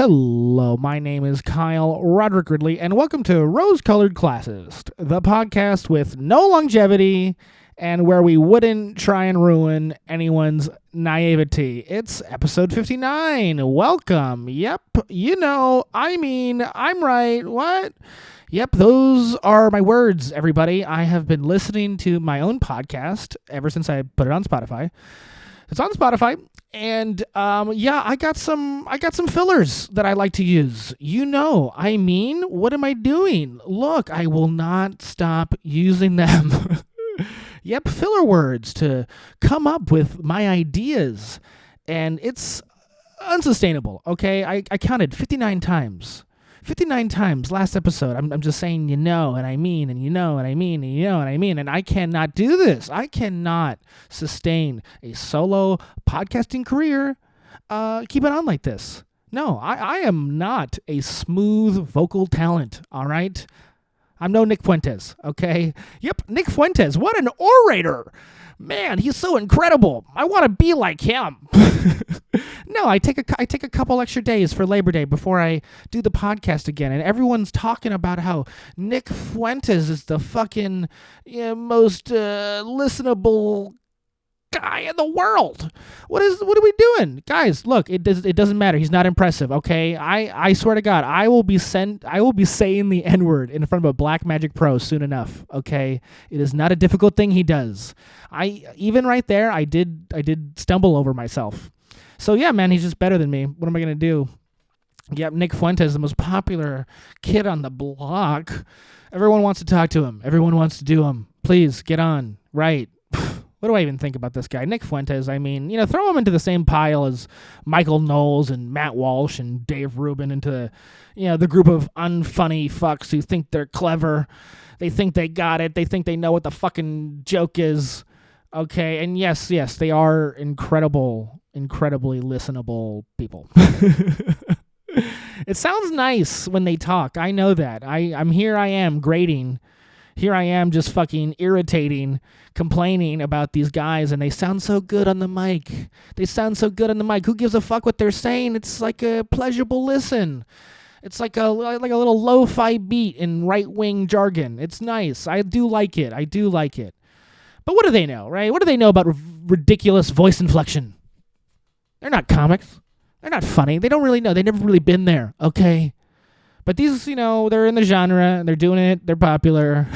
Hello, my name is Kyle Roderick Ridley, and welcome to Rose-Colored Classist, the podcast with no longevity and where we wouldn't try and ruin anyone's naivety. It's episode 59. Welcome. Yep, I'm right. What? Yep, those are my words, everybody. I have been listening to my own podcast ever since I put it on Spotify. It's on Spotify, and I got some fillers that I like to use. What am I doing? Look, I will not stop using them. Yep, filler words to come up with my ideas, and it's unsustainable. Okay, I counted 59 times. 59 times last episode. I'm just saying, and I mean, and I cannot do this. I cannot sustain a solo podcasting career. Keep it on like this. No, I am not a smooth vocal talent, all right? I'm no Nick Fuentes, okay? Yep, Nick Fuentes, what an orator. Man, he's so incredible. I want to be like him. No, I take a couple extra days for Labor Day before I do the podcast again, and everyone's talking about how Nick Fuentes is the fucking most listenable guy in the world. What are we doing, guys? Look, it doesn't matter. He's not impressive. Okay, I swear to God, I will be saying the N-word in front of a Black Magic Pro soon enough. Okay, it is not a difficult thing he does. Even right there, I did stumble over myself. So yeah, man, he's just better than me. What am I gonna do? Yep, Nick Fuentes, the most popular kid on the block. Everyone wants to talk to him. Everyone wants to do him. Please get on. Right. What do I even think about this guy? Nick Fuentes, throw him into the same pile as Michael Knowles and Matt Walsh and Dave Rubin into, the group of unfunny fucks who think they're clever. They think they got it. They think they know what the fucking joke is. Okay, and yes, they are incredibly listenable people. It sounds nice when they talk. I know that. I am grading. Here I am just fucking irritating, complaining about these guys, and they sound so good on the mic. Who gives a fuck what they're saying? It's like a pleasurable listen. It's like a little lo-fi beat in right-wing jargon. It's nice. I do like it. But what do they know, right? What do they know about ridiculous voice inflection? They're not comics. They're not funny. They don't really know. They've never really been there, okay? But these, they're in the genre. They're doing it. They're popular.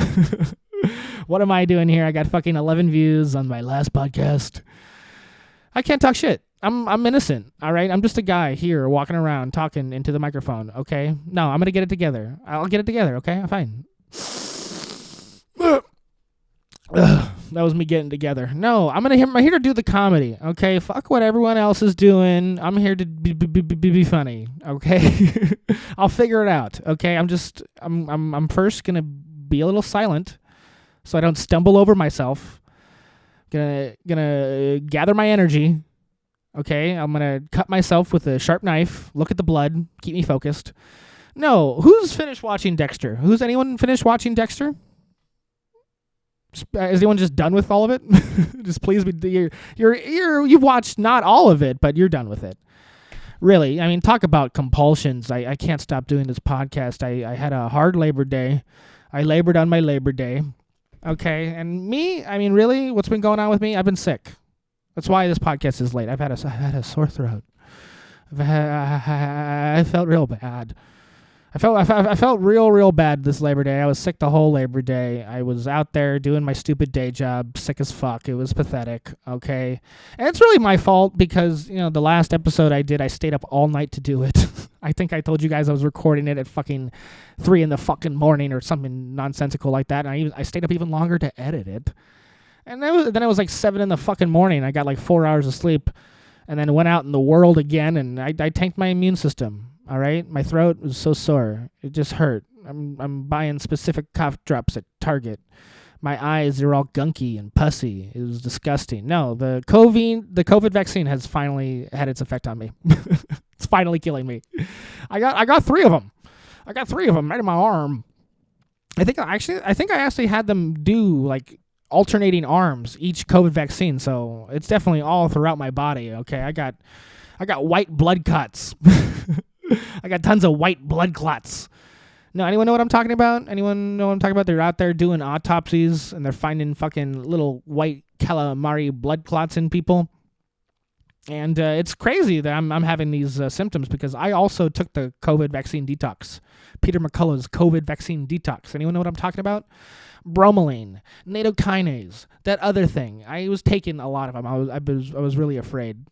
What am I doing here? I got fucking 11 views on my last podcast. I can't talk shit. I'm innocent, all right? I'm just a guy here walking around talking into the microphone, okay? No, I'm going to get it together. I'll get it together, okay? I'm fine. That was me getting together. No, I'm here to do the comedy, okay? Fuck what everyone else is doing. I'm here to be funny, okay? I'll figure it out, okay? I'm first gonna be a little silent so I don't stumble over myself. Gonna gather my energy, okay? I'm gonna cut myself with a sharp knife, look at the blood, keep me focused. No, who's finished watching Dexter? Anyone finished watching Dexter? Is anyone just done with all of it? Just please be. You've watched not all of it, but you're done with it. Really, talk about compulsions. I can't stop doing this podcast. I had a hard Labor Day. I labored on my Labor Day. Okay, and me, really, what's been going on with me? I've been sick. That's why this podcast is late. I've had a sore throat. I felt real bad. I felt real bad this Labor Day. I was sick the whole Labor Day. I was out there doing my stupid day job, sick as fuck. It was pathetic, okay? And it's really my fault because, the last episode I did, I stayed up all night to do it. I think I told you guys I was recording it at fucking 3 in the fucking morning or something nonsensical like that, and I stayed up even longer to edit it. And then it was like 7 in the fucking morning. I got like 4 hours of sleep and then went out in the world again, and I tanked my immune system. All right, my throat was so sore; it just hurt. I'm buying specific cough drops at Target. My eyes are all gunky and pussy. It was disgusting. No, the COVID vaccine has finally had its effect on me. It's finally killing me. I got 3 of them. I got 3 of them right in my arm. I think I actually had them do like alternating arms each COVID vaccine, so it's definitely all throughout my body. Okay, I got white blood cuts. I got tons of white blood clots. No, anyone know what I'm talking about? Anyone know what I'm talking about? They're out there doing autopsies and they're finding fucking little white calamari blood clots in people. And it's crazy that I'm having these symptoms because I also took the COVID vaccine detox. Peter McCullough's COVID vaccine detox. Anyone know what I'm talking about? Bromelain, nattokinase, that other thing. I was taking a lot of them. I was really afraid.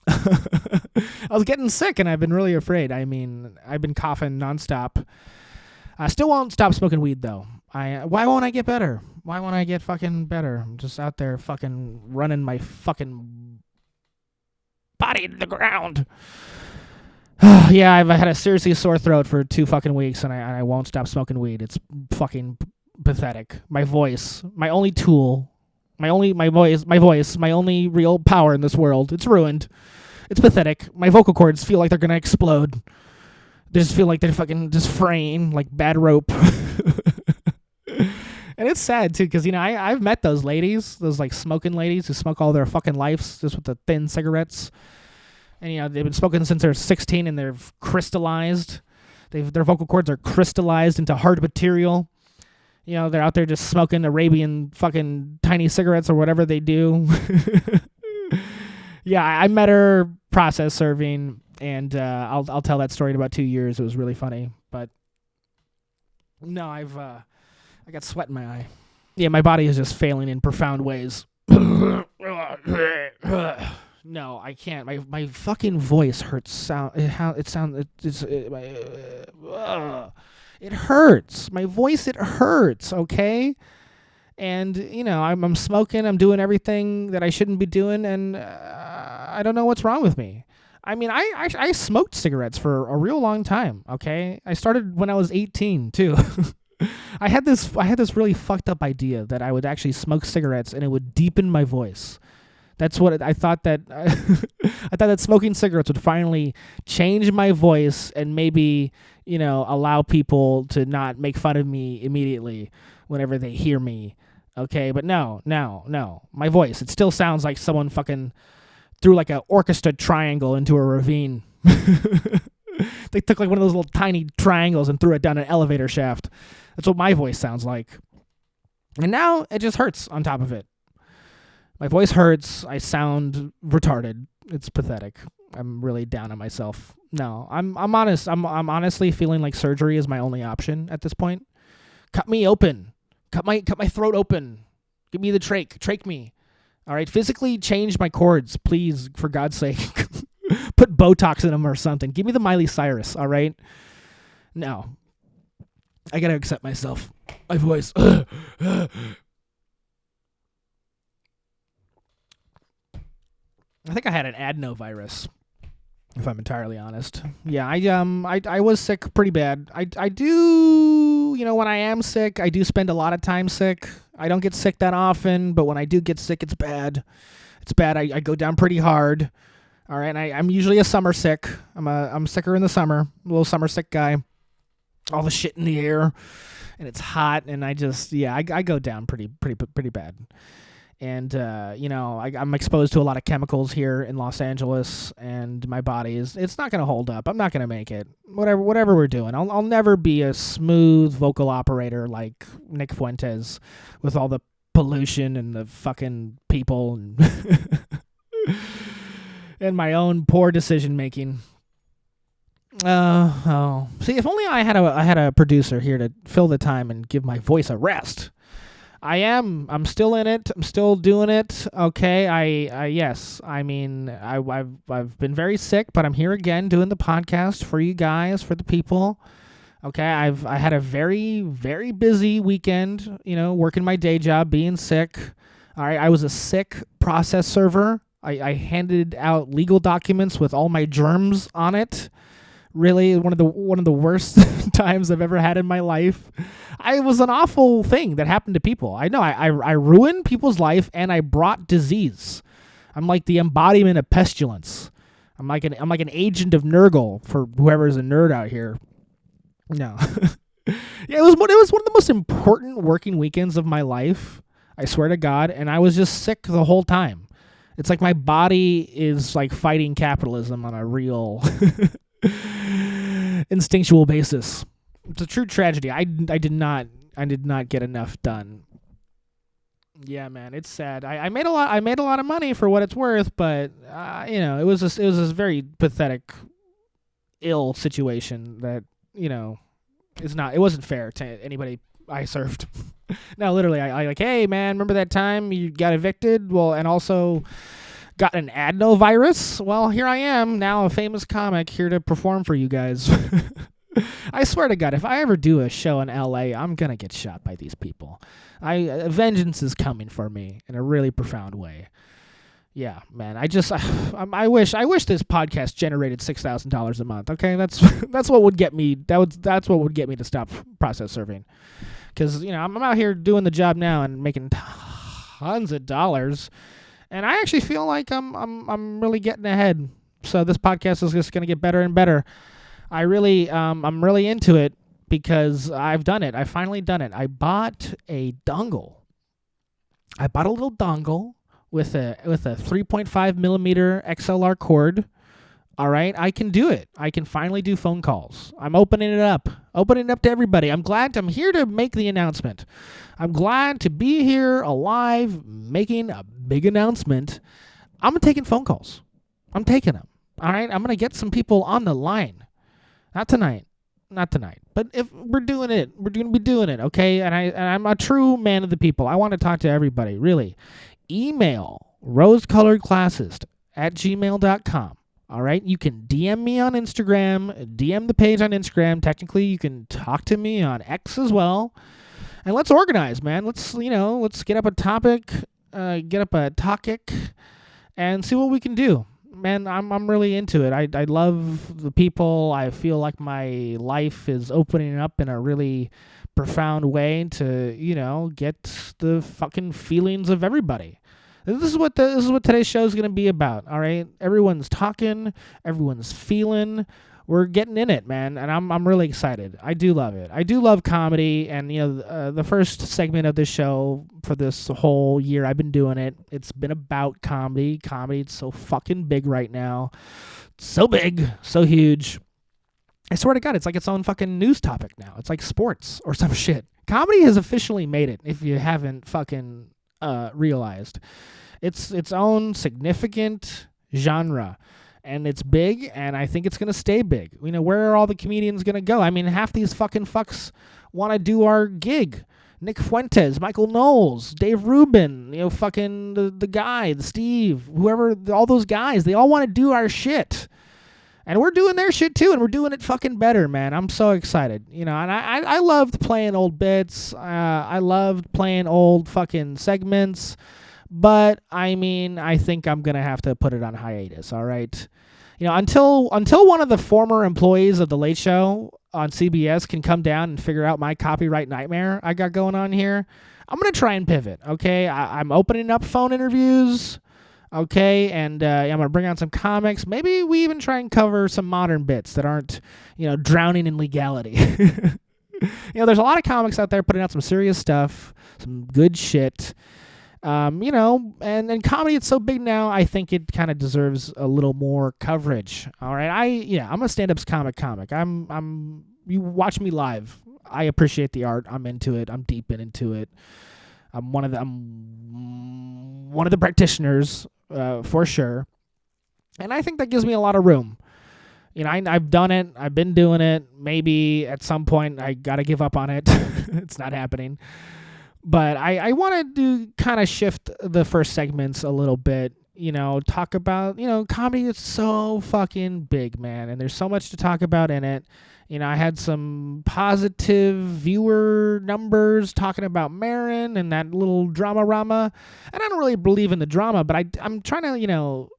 I was getting sick and I've been really afraid. I mean, I've been coughing nonstop. I still won't stop smoking weed though. Why won't I get better? Why won't I get fucking better? I'm just out there fucking running my fucking body to the ground. Yeah, I've had a seriously sore throat for 2 fucking weeks and I won't stop smoking weed. It's fucking pathetic. My voice, my only tool, my voice, my only real power in this world. It's ruined. It's pathetic. My vocal cords feel like they're gonna explode. They just feel like they're fucking just fraying like bad rope. And it's sad too, because I've met those ladies, those like smoking ladies who smoke all their fucking lives just with the thin cigarettes, and they've been smoking since they're 16 and they're crystallized. Their vocal cords are crystallized into hard material. They're out there just smoking Arabian fucking tiny cigarettes or whatever they do. Yeah, I met her process serving, and I'll tell that story in about 2 years. It was really funny, but no, I got sweat in my eye. Yeah, my body is just failing in profound ways. No, I can't. My fucking voice hurts. It hurts. My voice, it hurts, okay? And, I'm smoking, I'm doing everything that I shouldn't be doing, and I don't know what's wrong with me. I mean, I smoked cigarettes for a real long time, okay? I started when I was 18, too. I had this really fucked up idea that I would actually smoke cigarettes and it would deepen my voice. That's what I thought that I thought that smoking cigarettes would finally change my voice and maybe, allow people to not make fun of me immediately whenever they hear me. Okay, but no. My voice, it still sounds like someone fucking threw like an orchestra triangle into a ravine. They took like one of those little tiny triangles and threw it down an elevator shaft. That's what my voice sounds like. And now it just hurts on top of it. My voice hurts. I sound retarded. It's pathetic. I'm really down on myself. No, I'm honest. I'm honestly feeling like surgery is my only option at this point. Cut me open. Cut my throat open. Give me the trach me. All right, physically change my cords, please, for God's sake. Put Botox in them or something. Give me the Miley Cyrus, all right? No. I gotta accept myself. My voice. I think I had an adenovirus, if I'm entirely honest. Yeah, I was sick pretty bad. I do, when I am sick, I do spend a lot of time sick. I don't get sick that often, but when I do get sick, it's bad. It's bad. I go down pretty hard. All right, and I'm usually a summer sick. I'm sicker in the summer. A little summer sick guy. All the shit in the air, and it's hot, and I go down pretty bad. And I'm exposed to a lot of chemicals here in Los Angeles, and my body it's not gonna hold up. I'm not gonna make it. Whatever we're doing, I'll never be a smooth vocal operator like Nick Fuentes with all the pollution and the fucking people and and my own poor decision making. See, if only I had a producer here to fill the time and give my voice a rest. I'm still in it. I'm still doing it. Okay. Yes. I mean, I've been very sick, but I'm here again doing the podcast for you guys, for the people. Okay. I had a very, very busy weekend, working my day job, being sick. All right. I was a sick process server. I handed out legal documents with all my germs on it. Really, one of the worst times I've ever had in my life. It was an awful thing that happened to people. I know I ruined people's life and I brought disease. I'm like the embodiment of pestilence. I'm like an agent of Nurgle for whoever's a nerd out here. No, yeah, it was one of the most important working weekends of my life. I swear to God, and I was just sick the whole time. It's like my body is like fighting capitalism on a real instinctual basis. It's a true tragedy. I did not get enough done. Yeah, man, it's sad. I made a lot of money for what it's worth, but it was this very pathetic, ill situation that it wasn't fair to anybody I served. No, literally, I like, hey man, remember that time you got evicted? Well, and also got an adenovirus? Well, here I am now, a famous comic here to perform for you guys. I swear to God, if I ever do a show in LA, I'm gonna get shot by these people. Vengeance is coming for me in a really profound way. Yeah, man. I wish this podcast generated $6,000 a month. Okay, that's what would get me. That's what would get me to stop process serving. Because I'm out here doing the job now and making tons of dollars, and I actually feel like I'm really getting ahead. So this podcast is just gonna get better and better. I'm really into it because I've done it. I've finally done it. I bought a dongle. I bought a little dongle with a 3.5 millimeter XLR cord. All right, I can do it. I can finally do phone calls. I'm opening it up to everybody. I'm here to make the announcement. I'm glad to be here alive, making a big announcement. I'm taking phone calls. I'm taking them. All right, I'm gonna get some people on the line. Not tonight, but if we're doing it, we're going to be doing it, okay? And I'm a true man of the people. I want to talk to everybody, really. Email rosecoloredclassist@gmail.com, all right? You can DM me on Instagram, DM the page on Instagram. Technically, you can talk to me on X as well. And let's organize, man. Let's get up a topic, and see what we can do. Man, I'm really into it. I love the people. I feel like my life is opening up in a really profound way to, get the fucking feelings of everybody. This is what today's show is going to be about, all right? Everyone's talking, everyone's feeling. We're getting in it, man, and I'm really excited. I do love it. I do love comedy, and the first segment of this show for this whole year I've been doing it, it's been about comedy. Comedy, it's so fucking big right now. So big, so huge. I swear to God, it's like its own fucking news topic now. It's like sports or some shit. Comedy has officially made it, if you haven't fucking realized. It's its own significant genre. And it's big, and I think it's going to stay big. Where are all the comedians going to go? I mean, half these fucking fucks want to do our gig. Nick Fuentes, Michael Knowles, Dave Rubin, fucking the guy, the Steve, whoever, all those guys, they all want to do our shit. And we're doing their shit too, and we're doing it fucking better, man. I'm so excited. And I loved playing old bits. I loved playing old fucking segments. But, I think I'm going to have to put it on hiatus, all right? Until one of the former employees of The Late Show on CBS can come down and figure out my copyright nightmare I got going on here, I'm going to try and pivot, okay? I'm opening up phone interviews, okay? And I'm going to bring on some comics. Maybe we even try and cover some modern bits that aren't, drowning in legality. There's a lot of comics out there putting out some serious stuff, some good shit. And comedy, it's so big now, I think it kind of deserves a little more coverage. All right. I'm a stand-up comic. You watch me live. I appreciate the art. I'm into it. I'm deep into it. I'm one of the practitioners, for sure. And I think that gives me a lot of room. I've done it. I've been doing it. Maybe at some point I got to give up on it. It's not happening. But I wanted to kind of shift the first segments a little bit, talk about, comedy is so fucking big, man. And there's so much to talk about in it. I had some positive viewer numbers talking about Marin and that little drama-rama. And I don't really believe in the drama, but I'm trying to,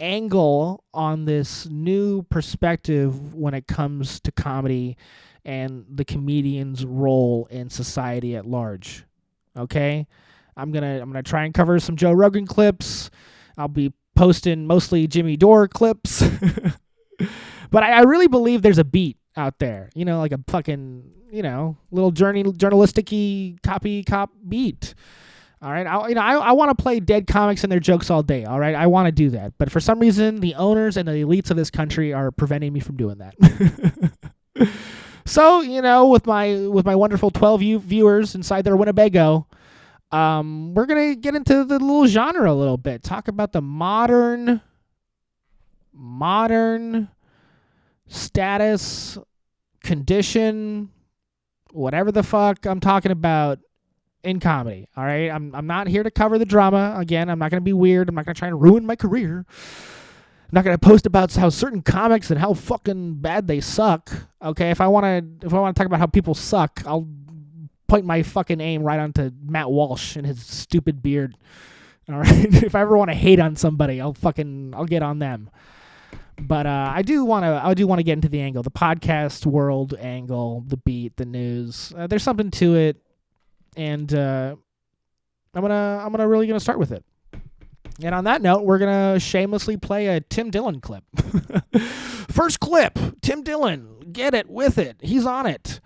angle on this new perspective when it comes to comedy and the comedian's role in society at large. Okay, I'm gonna try and cover some Joe Rogan clips. I'll be posting mostly Jimmy Dore clips, but I really believe there's a beat out there. Like a fucking little journalistic-y cop beat. All right, I want to play dead comics and their jokes all day. All right, I want to do that, but for some reason, the owners and the elites of this country are preventing me from doing that. So, with my wonderful 12 viewers inside their Winnebago, we're gonna get into the little genre a little bit. Talk about the modern status, condition, whatever the fuck I'm talking about in comedy. All right, I'm not here to cover the drama. Again, I'm not gonna be weird. I'm not gonna try and ruin my career. I'm not gonna post about how certain comics and how fucking bad they suck. Okay, if I wanna talk about how people suck, I'll point my fucking aim right onto Matt Walsh and his stupid beard. All right, if I ever want to hate on somebody, I'll get on them. But I do want to get into the angle, the podcast world angle, the beat, the news. There's something to it, and I'm really gonna start with it. And on that note, we're gonna shamelessly play a Tim Dillon clip. First clip, Tim Dillon, get it with it. He's on it,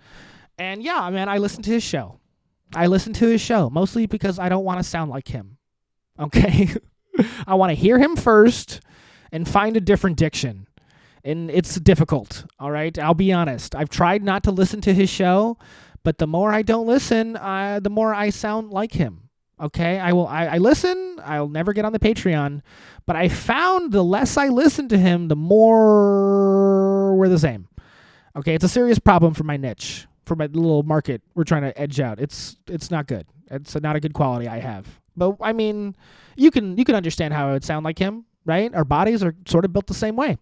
and yeah, man, I listen to his show. Mostly because I don't want to sound like him. Okay, I want to hear him first and find a different diction. And it's difficult, all right? I'll be honest. I've tried not to listen to his show, but the more I don't listen, the more I sound like him, okay? I listen. I'll never get on the Patreon. But I found the less I listen to him, the more we're the same. Okay, it's a serious problem for my niche, for my little market we're trying to edge out. It's not good. It's not a good quality I have. But, I mean, you can understand how I would sound like him. Right? Our bodies are sort of built the same way,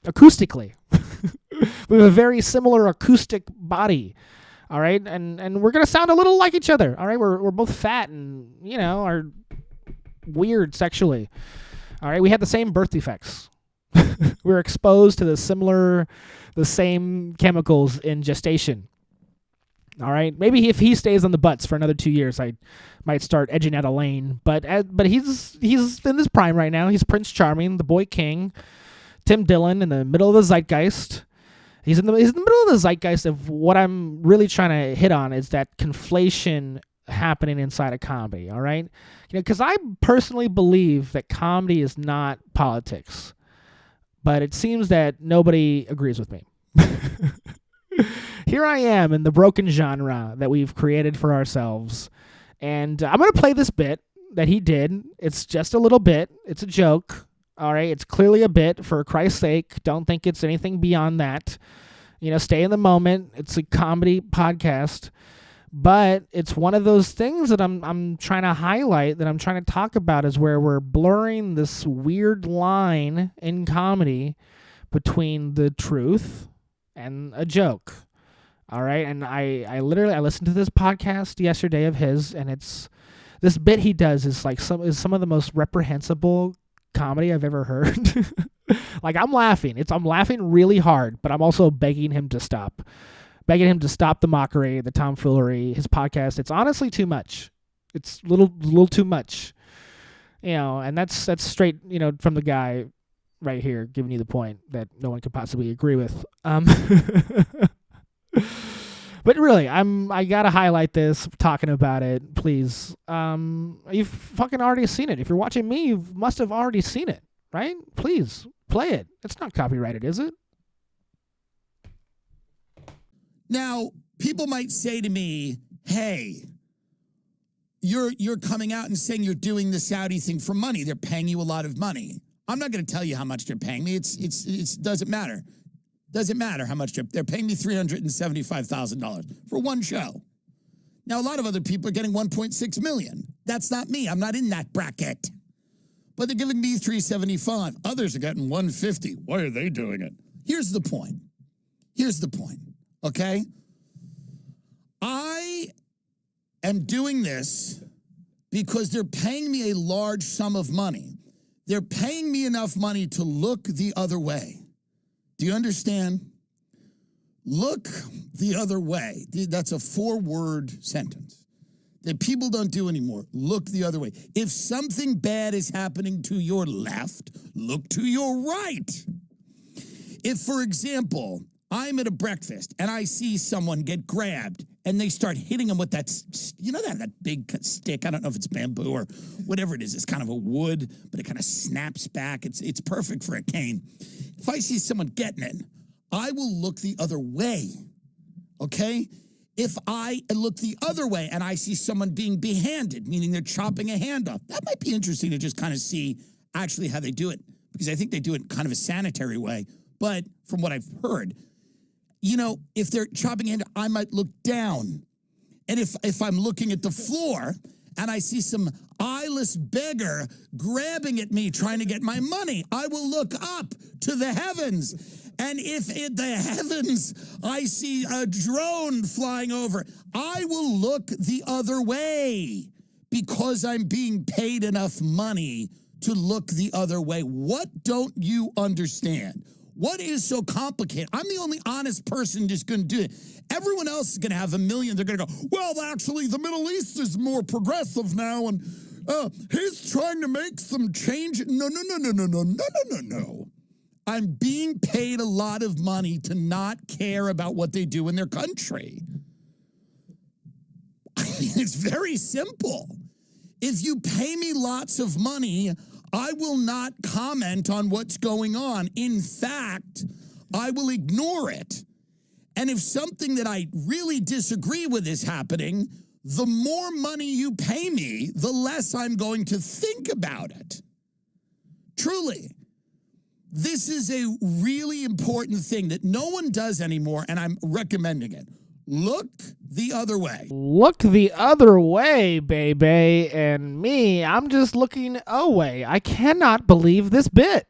acoustically. We have a very similar acoustic body, all right? And we're going to sound a little like each other, all right? We're both fat and, are weird sexually, all right? We have the same birth defects. We're exposed to the same chemicals in gestation. All right, maybe if he stays on the butts for another 2 years, I might start edging out a lane. But he's in his prime right now. He's Prince Charming, the boy king, Tim Dillon in the middle of the zeitgeist. He's in the middle of the zeitgeist of what I'm really trying to hit on is that conflation happening inside of comedy. All right, because I personally believe that comedy is not politics, but it seems that nobody agrees with me. Here I am in the broken genre that we've created for ourselves, and I'm going to play this bit that he did. It's just a little bit. It's a joke, all right? It's clearly a bit, for Christ's sake. Don't think it's anything beyond that. Stay in the moment. It's a comedy podcast, but it's one of those things that I'm trying to highlight, that I'm trying to talk about, is where we're blurring this weird line in comedy between the truth and a joke. All right, and I listened to this podcast yesterday of his, and it's this bit he does is like some of the most reprehensible comedy I've ever heard. Like I'm laughing really hard, but I'm also begging him to stop the mockery, the tomfoolery, his podcast. It's honestly too much. It's a little too much, and that's straight, from the guy right here giving you the point that no one could possibly agree with. But really, I gotta highlight this, talking about it, please. You've fucking already seen it. If you're watching me, you must have already seen it, right? Please play it. It's not copyrighted, is it? Now, people might say to me, "Hey, you're coming out and saying you're doing the Saudi thing for money. They're paying you a lot of money." I'm not going to tell you how much they're paying me. It doesn't matter. Doesn't matter how much they're paying me. $375,000 for one show. Now, a lot of other people are getting $1.6 million. That's not me. I'm not in that bracket. But they're giving me $375,000. Others are getting $150,000. Why are they doing it? Here's the point. Okay? I am doing this because they're paying me a large sum of money. They're paying me enough money to look the other way. Do you understand? Look the other way. That's a 4-word sentence that people don't do anymore. Look the other way. If something bad is happening to your left, look to your right. If, for example, I'm at a breakfast and I see someone get grabbed and they start hitting them with that, that big stick. I don't know if it's bamboo or whatever it is. It's kind of a wood, but it kind of snaps back. It's perfect for a cane. If I see someone getting it, I will look the other way, okay? If I look the other way and I see someone being behanded, meaning they're chopping a hand off, that might be interesting to just kind of see actually how they do it, because I think they do it in kind of a sanitary way. But from what I've heard, if they're chopping a hand, I might look down. And if I'm looking at the floor and I see some eyeless beggar grabbing at me, trying to get my money, I will look up to the heavens. And if in the heavens I see a drone flying over, I will look the other way because I'm being paid enough money to look the other way. What don't you understand? What is so complicated? I'm the only honest person just going to do it. Everyone else is going to have a million. They're going to go, well, actually, the Middle East is more progressive now, and he's trying to make some change. No. I'm being paid a lot of money to not care about what they do in their country. I mean, it's very simple. If you pay me lots of money, I will not comment on what's going on. In fact, I will ignore it. And if something that I really disagree with is happening, the more money you pay me, the less I'm going to think about it. Truly. This is a really important thing that no one does anymore, and I'm recommending it. Look the other way. Look the other way, baby. And me, I'm just looking away. I cannot believe this bit.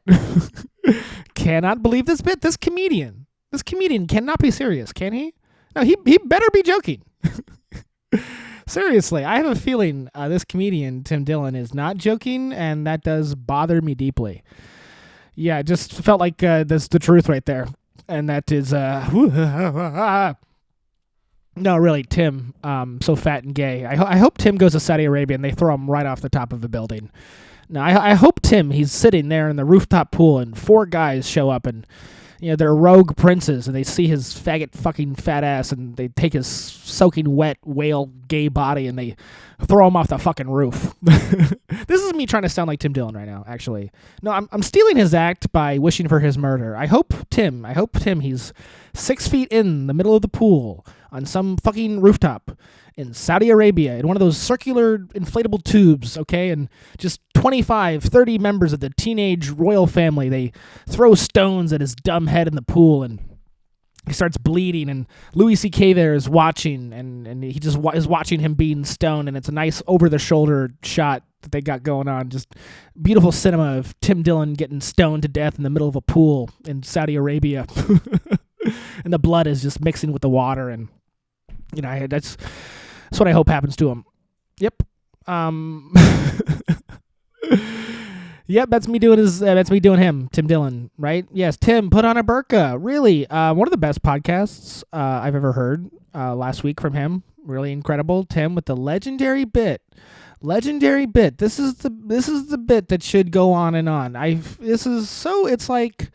Cannot believe this bit. This comedian cannot be serious, can he? No, he better be joking. Seriously, I have a feeling this comedian, Tim Dillon, is not joking, and that does bother me deeply. Yeah, it just felt like that's the truth right there. And that is, no, really, Tim, so fat and gay. I hope Tim goes to Saudi Arabia and they throw him right off the top of a building. No, I hope Tim, he's sitting there in the rooftop pool and 4 guys show up and, they're rogue princes and they see his faggot fucking fat ass and they take his soaking wet whale gay body and they throw him off the fucking roof. This is me trying to sound like Tim Dillon right now, actually. No, I'm stealing his act by wishing for his murder. I hope Tim, he's 6 feet in the middle of the pool on some fucking rooftop in Saudi Arabia in one of those circular inflatable tubes, okay? And just 25, 30 members of the teenage royal family, they throw stones at his dumb head in the pool and he starts bleeding, and Louis C.K. there is watching, and he just is watching him being stoned, and it's a nice over-the-shoulder shot that they got going on. Just beautiful cinema of Tim Dillon getting stoned to death in the middle of a pool in Saudi Arabia. And the blood is just mixing with the water, and that's what I hope happens to him. Yep. Yep, that's me doing him, Tim Dillon, right? Yes, Tim, put on a burqa. Really, one of the best podcasts I've ever heard last week from him. Really incredible, Tim, with the legendary bit. This is the bit that should go on and on. It's like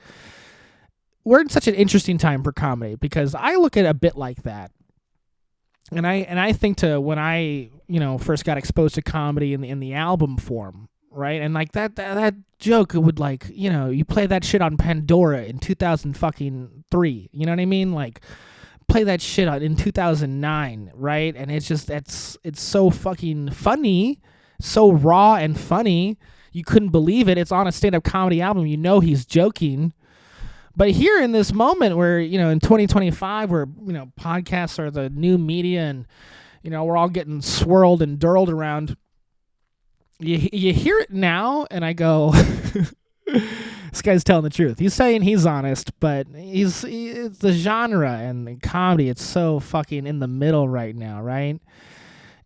we're in such an interesting time for comedy because I look at a bit like that. And I think to when I first got exposed to comedy in the album form, right? And like that joke would you play that shit on Pandora in 2003, you know what I mean? Like play that shit on in 2009, right? And it's just it's so fucking funny, so raw and funny. You couldn't believe it. It's on a stand-up comedy album. He's joking. But here in this moment where, in 2025, where, podcasts are the new media and, we're all getting swirled and dirled around, you hear it now and I go, this guy's telling the truth. He's saying he's honest, but it's the genre and the comedy. It's so fucking in the middle right now, right?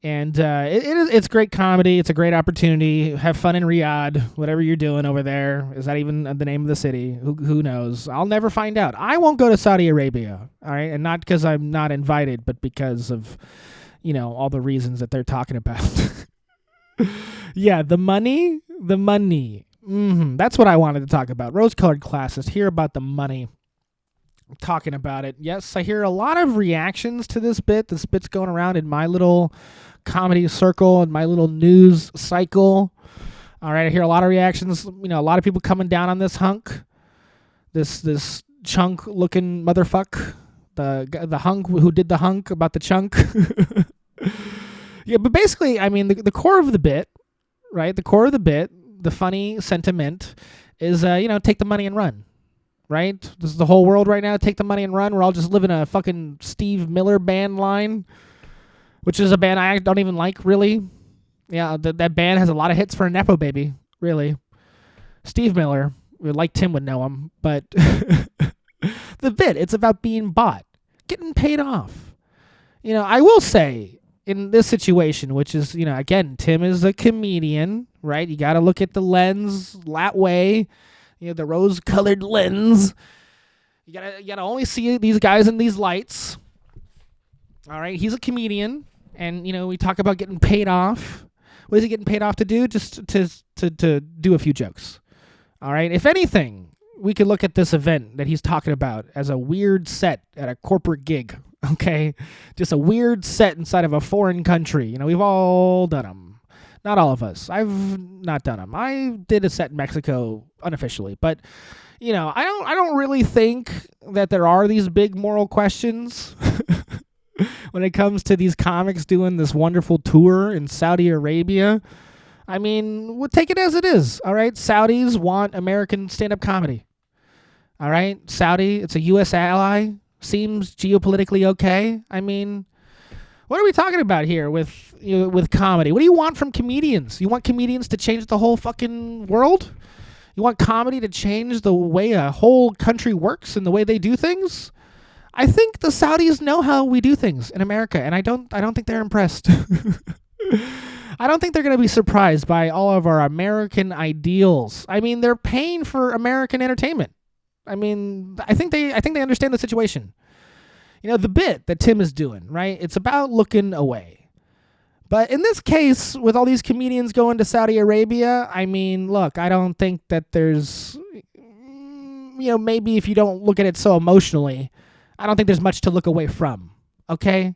And it's great comedy. It's a great opportunity. Have fun in Riyadh, whatever you're doing over there. Is that even the name of the city? Who knows? I'll never find out. I won't go to Saudi Arabia, all right? And not because I'm not invited, but because of, all the reasons that they're talking about. Yeah, the money. That's what I wanted to talk about. Rose-colored classist. Hear about the money. talking about it. Yes, I hear a lot of reactions to this bit. This bit's going around in my little comedy circle and my little news cycle. All right, I hear a lot of reactions. You know, a lot of people coming down on this hunk, this chunk looking motherfucker, the hunk who did the hunk about the chunk. Yeah, but basically, I mean, the core of the bit, right? The core of the bit, the funny sentiment is, take the money and run. Right? This is the whole world right now. Take the money and run. We're all just living a fucking Steve Miller band line, which is a band I don't even like, really. Yeah, that band has a lot of hits for a Nepo baby, really. Steve Miller, like Tim would know him, but the bit, it's about being bought, getting paid off. You know, I will say, in this situation, which is, again, Tim is a comedian, right? You got to look at the lens that way. The rose-colored lens. You gotta only see these guys in these lights. All right, he's a comedian, and we talk about getting paid off. What is he getting paid off to do? Just to do a few jokes. All right. If anything, we could look at this event that he's talking about as a weird set at a corporate gig. Okay, just a weird set inside of a foreign country. We've all done them. Not all of us. I've not done them. I did a set in Mexico unofficially, but I don't really think that there are these big moral questions when it comes to these comics doing this wonderful tour in Saudi Arabia. I mean, we'll take it as it is. All right, Saudis want American stand-up comedy. All right, Saudi, it's a U.S. ally. Seems geopolitically okay. I mean, what are we talking about here with comedy? What do you want from comedians? You want comedians to change the whole fucking world? You want comedy to change the way a whole country works and the way they do things? I think the Saudis know how we do things in America, and I don't think they're impressed. I don't think they're going to be surprised by all of our American ideals. I mean, they're paying for American entertainment. I mean, I think they understand the situation. The bit that Tim is doing, right? It's about looking away. But in this case, with all these comedians going to Saudi Arabia, I mean, look, I don't think that there's, maybe if you don't look at it so emotionally, I don't think there's much to look away from. Okay?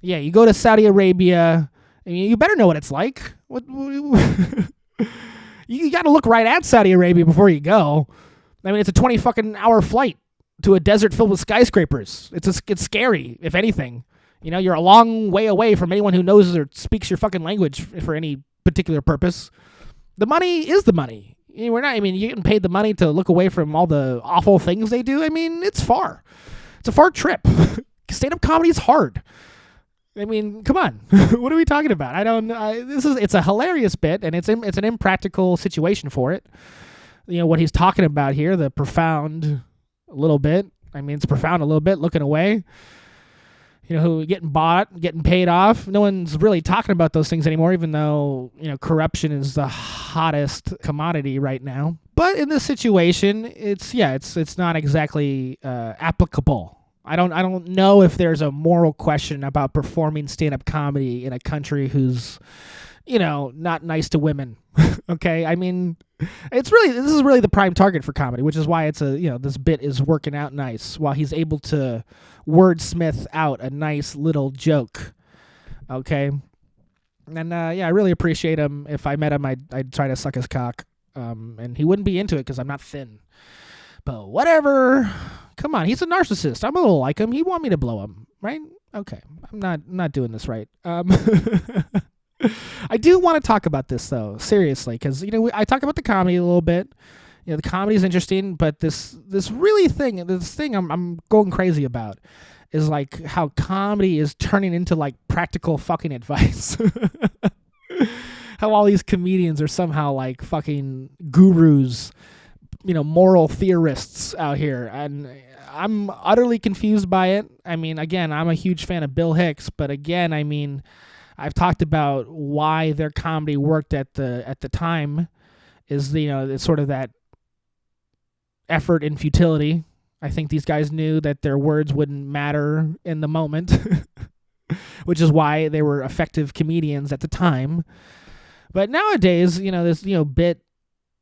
Yeah, you go to Saudi Arabia, I mean, you better know what it's like. You got to look right at Saudi Arabia before you go. I mean, it's a 20 fucking hour flight to a desert filled with skyscrapers. It's scary, if anything. You're a long way away from anyone who knows or speaks your fucking language for any particular purpose. The money is the money. You're getting paid the money to look away from all the awful things they do. I mean, it's far. It's a far trip. Stand-up comedy is hard. I mean, come on. What are we talking about? It's a hilarious bit, and it's an impractical situation for it. What he's talking about here, the profound a little bit. I mean, it's profound a little bit, looking away. Who getting bought, getting paid off. No one's really talking about those things anymore, even though, corruption is the hottest commodity right now. But in this situation, it's not exactly applicable. I don't know if there's a moral question about performing stand-up comedy in a country who's, not nice to women. Okay, I mean, this is really the prime target for comedy, which is why it's this bit is working out nice while he's able to wordsmith out a nice little joke. Okay, and I really appreciate him. If I met him, I'd try to suck his cock, and he wouldn't be into it because I'm not thin. But whatever. Come on, he's a narcissist. I'm a little like him. He'd want me to blow him, right? Okay, I'm not doing this right. I do want to talk about this though, seriously, because I talk about the comedy a little bit. The comedy is interesting, but this thing I'm going crazy about is like how comedy is turning into like practical fucking advice. How all these comedians are somehow like fucking gurus, moral theorists out here, and I'm utterly confused by it. I mean, again, I'm a huge fan of Bill Hicks, but again, I mean, I've talked about why their comedy worked at the time is it's sort of that effort in futility. I think these guys knew that their words wouldn't matter in the moment, which is why they were effective comedians at the time. But nowadays, this bit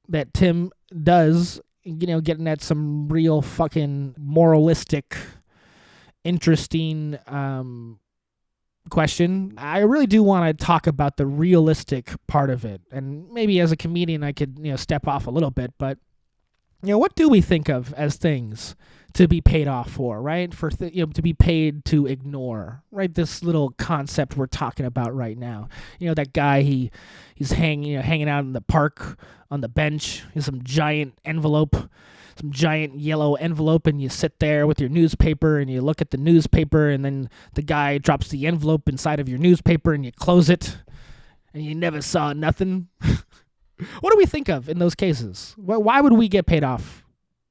that Tim does, getting at some real fucking moralistic, interesting question. I really do want to talk about the realistic part of it, and maybe as a comedian I could step off a little bit, but what do we think of as things to be paid off for, right? For to be paid to ignore, right? This little concept we're talking about right now. That guy, he's hanging out in the park on the bench. He's some giant yellow envelope, and you sit there with your newspaper and you look at the newspaper, and then the guy drops the envelope inside of your newspaper and you close it, and you never saw nothing. What do we think of in those cases? Why would we get paid off?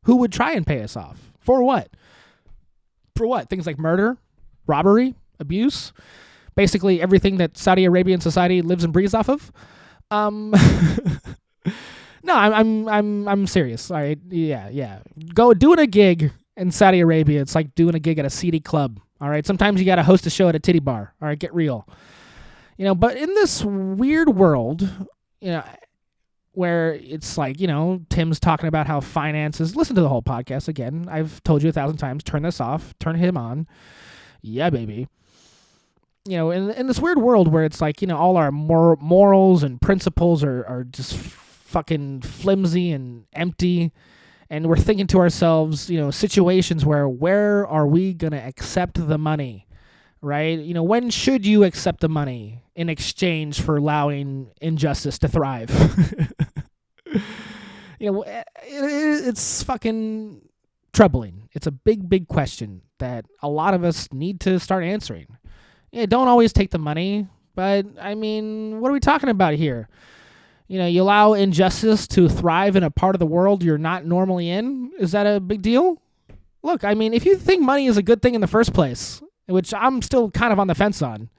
Who would try and pay us off? For what? For what? Things like murder, robbery, abuse, basically everything that Saudi Arabian society lives and breathes off of. No, I'm serious. All right, yeah. Go doing a gig in Saudi Arabia. It's like doing a gig at a seedy club. All right, sometimes you got to host a show at a titty bar. All right, get real. But in this weird world, where it's like, Tim's talking about how finances, listen to the whole podcast again. I've told you 1,000 times, turn this off, turn him on. Yeah, baby. In this weird world where it's like, all our morals and principles are just fucking flimsy and empty. And we're thinking to ourselves, situations where are we going to accept the money, right? When should you accept the money in exchange for allowing injustice to thrive? It's fucking troubling. It's a big, big question that a lot of us need to start answering. Don't always take the money, but what are we talking about here? You allow injustice to thrive in a part of the world you're not normally in. Is that a big deal? Look, if you think money is a good thing in the first place, which I'm still kind of on the fence on,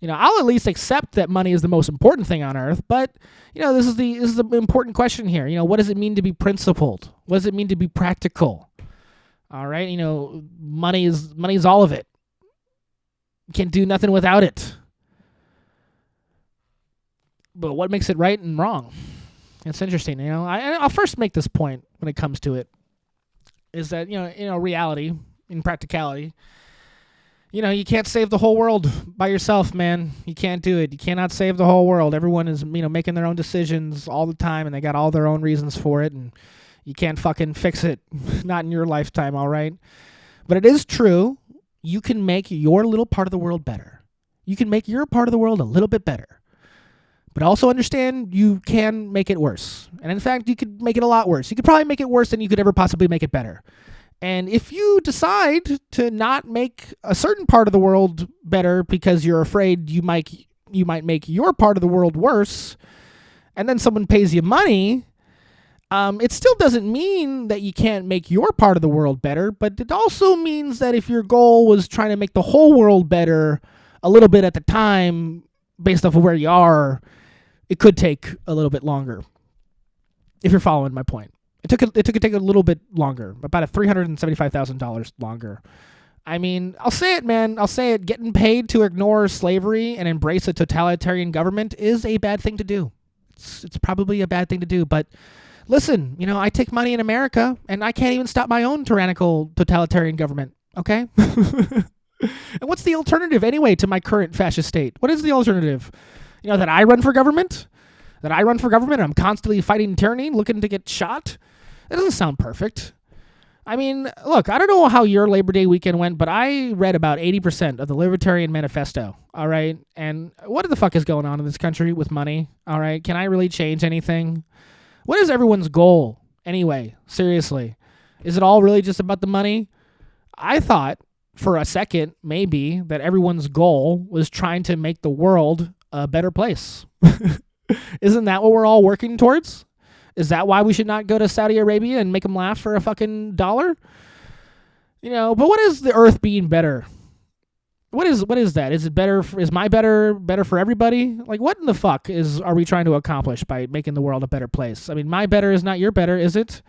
I'll at least accept that money is the most important thing on earth. But this is the important question here. What does it mean to be principled? What does it mean to be practical? All right, money is all of it. You can't do nothing without it. But what makes it right and wrong? It's interesting. I'll first make this point when it comes to it, is that reality, in practicality. You can't save the whole world by yourself, man. You can't do it. You cannot save the whole world. Everyone is, making their own decisions all the time, and they got all their own reasons for it, and you can't fucking fix it. Not in your lifetime, all right? But it is true. You can make your little part of the world better. You can make your part of the world a little bit better. But also understand you can make it worse. And in fact, you could make it a lot worse. You could probably make it worse than you could ever possibly make it better. And if you decide to not make a certain part of the world better because you're afraid you might make your part of the world worse, and then someone pays you money, it still doesn't mean that you can't make your part of the world better, but it also means that if your goal was trying to make the whole world better a little bit at the time, based off of where you are, it could take a little bit longer. If you're following my point. It took a little bit longer, about $375,000 longer. I'll say it, man. I'll say it. Getting paid to ignore slavery and embrace a totalitarian government is a bad thing to do. It's probably a bad thing to do. But listen, I take money in America, and I can't even stop my own tyrannical totalitarian government. Okay? And what's the alternative anyway to my current fascist state? What is the alternative? That I run for government? That I run for government and I'm constantly fighting tyranny, looking to get shot? That doesn't sound perfect. Look, I don't know how your Labor Day weekend went, but I read about 80% of the Libertarian Manifesto, all right? And what the fuck is going on in this country with money, all right? Can I really change anything? What is everyone's goal anyway? Seriously. Is it all really just about the money? I thought for a second, maybe, that everyone's goal was trying to make the world a better place. Isn't that what we're all working towards? Is that why we should not go to Saudi Arabia and make them laugh for a fucking $1? But what is the earth being better? What is that? Is it better? Is my better for everybody? Like, what in the fuck are we trying to accomplish by making the world a better place? My better is not your better, is it?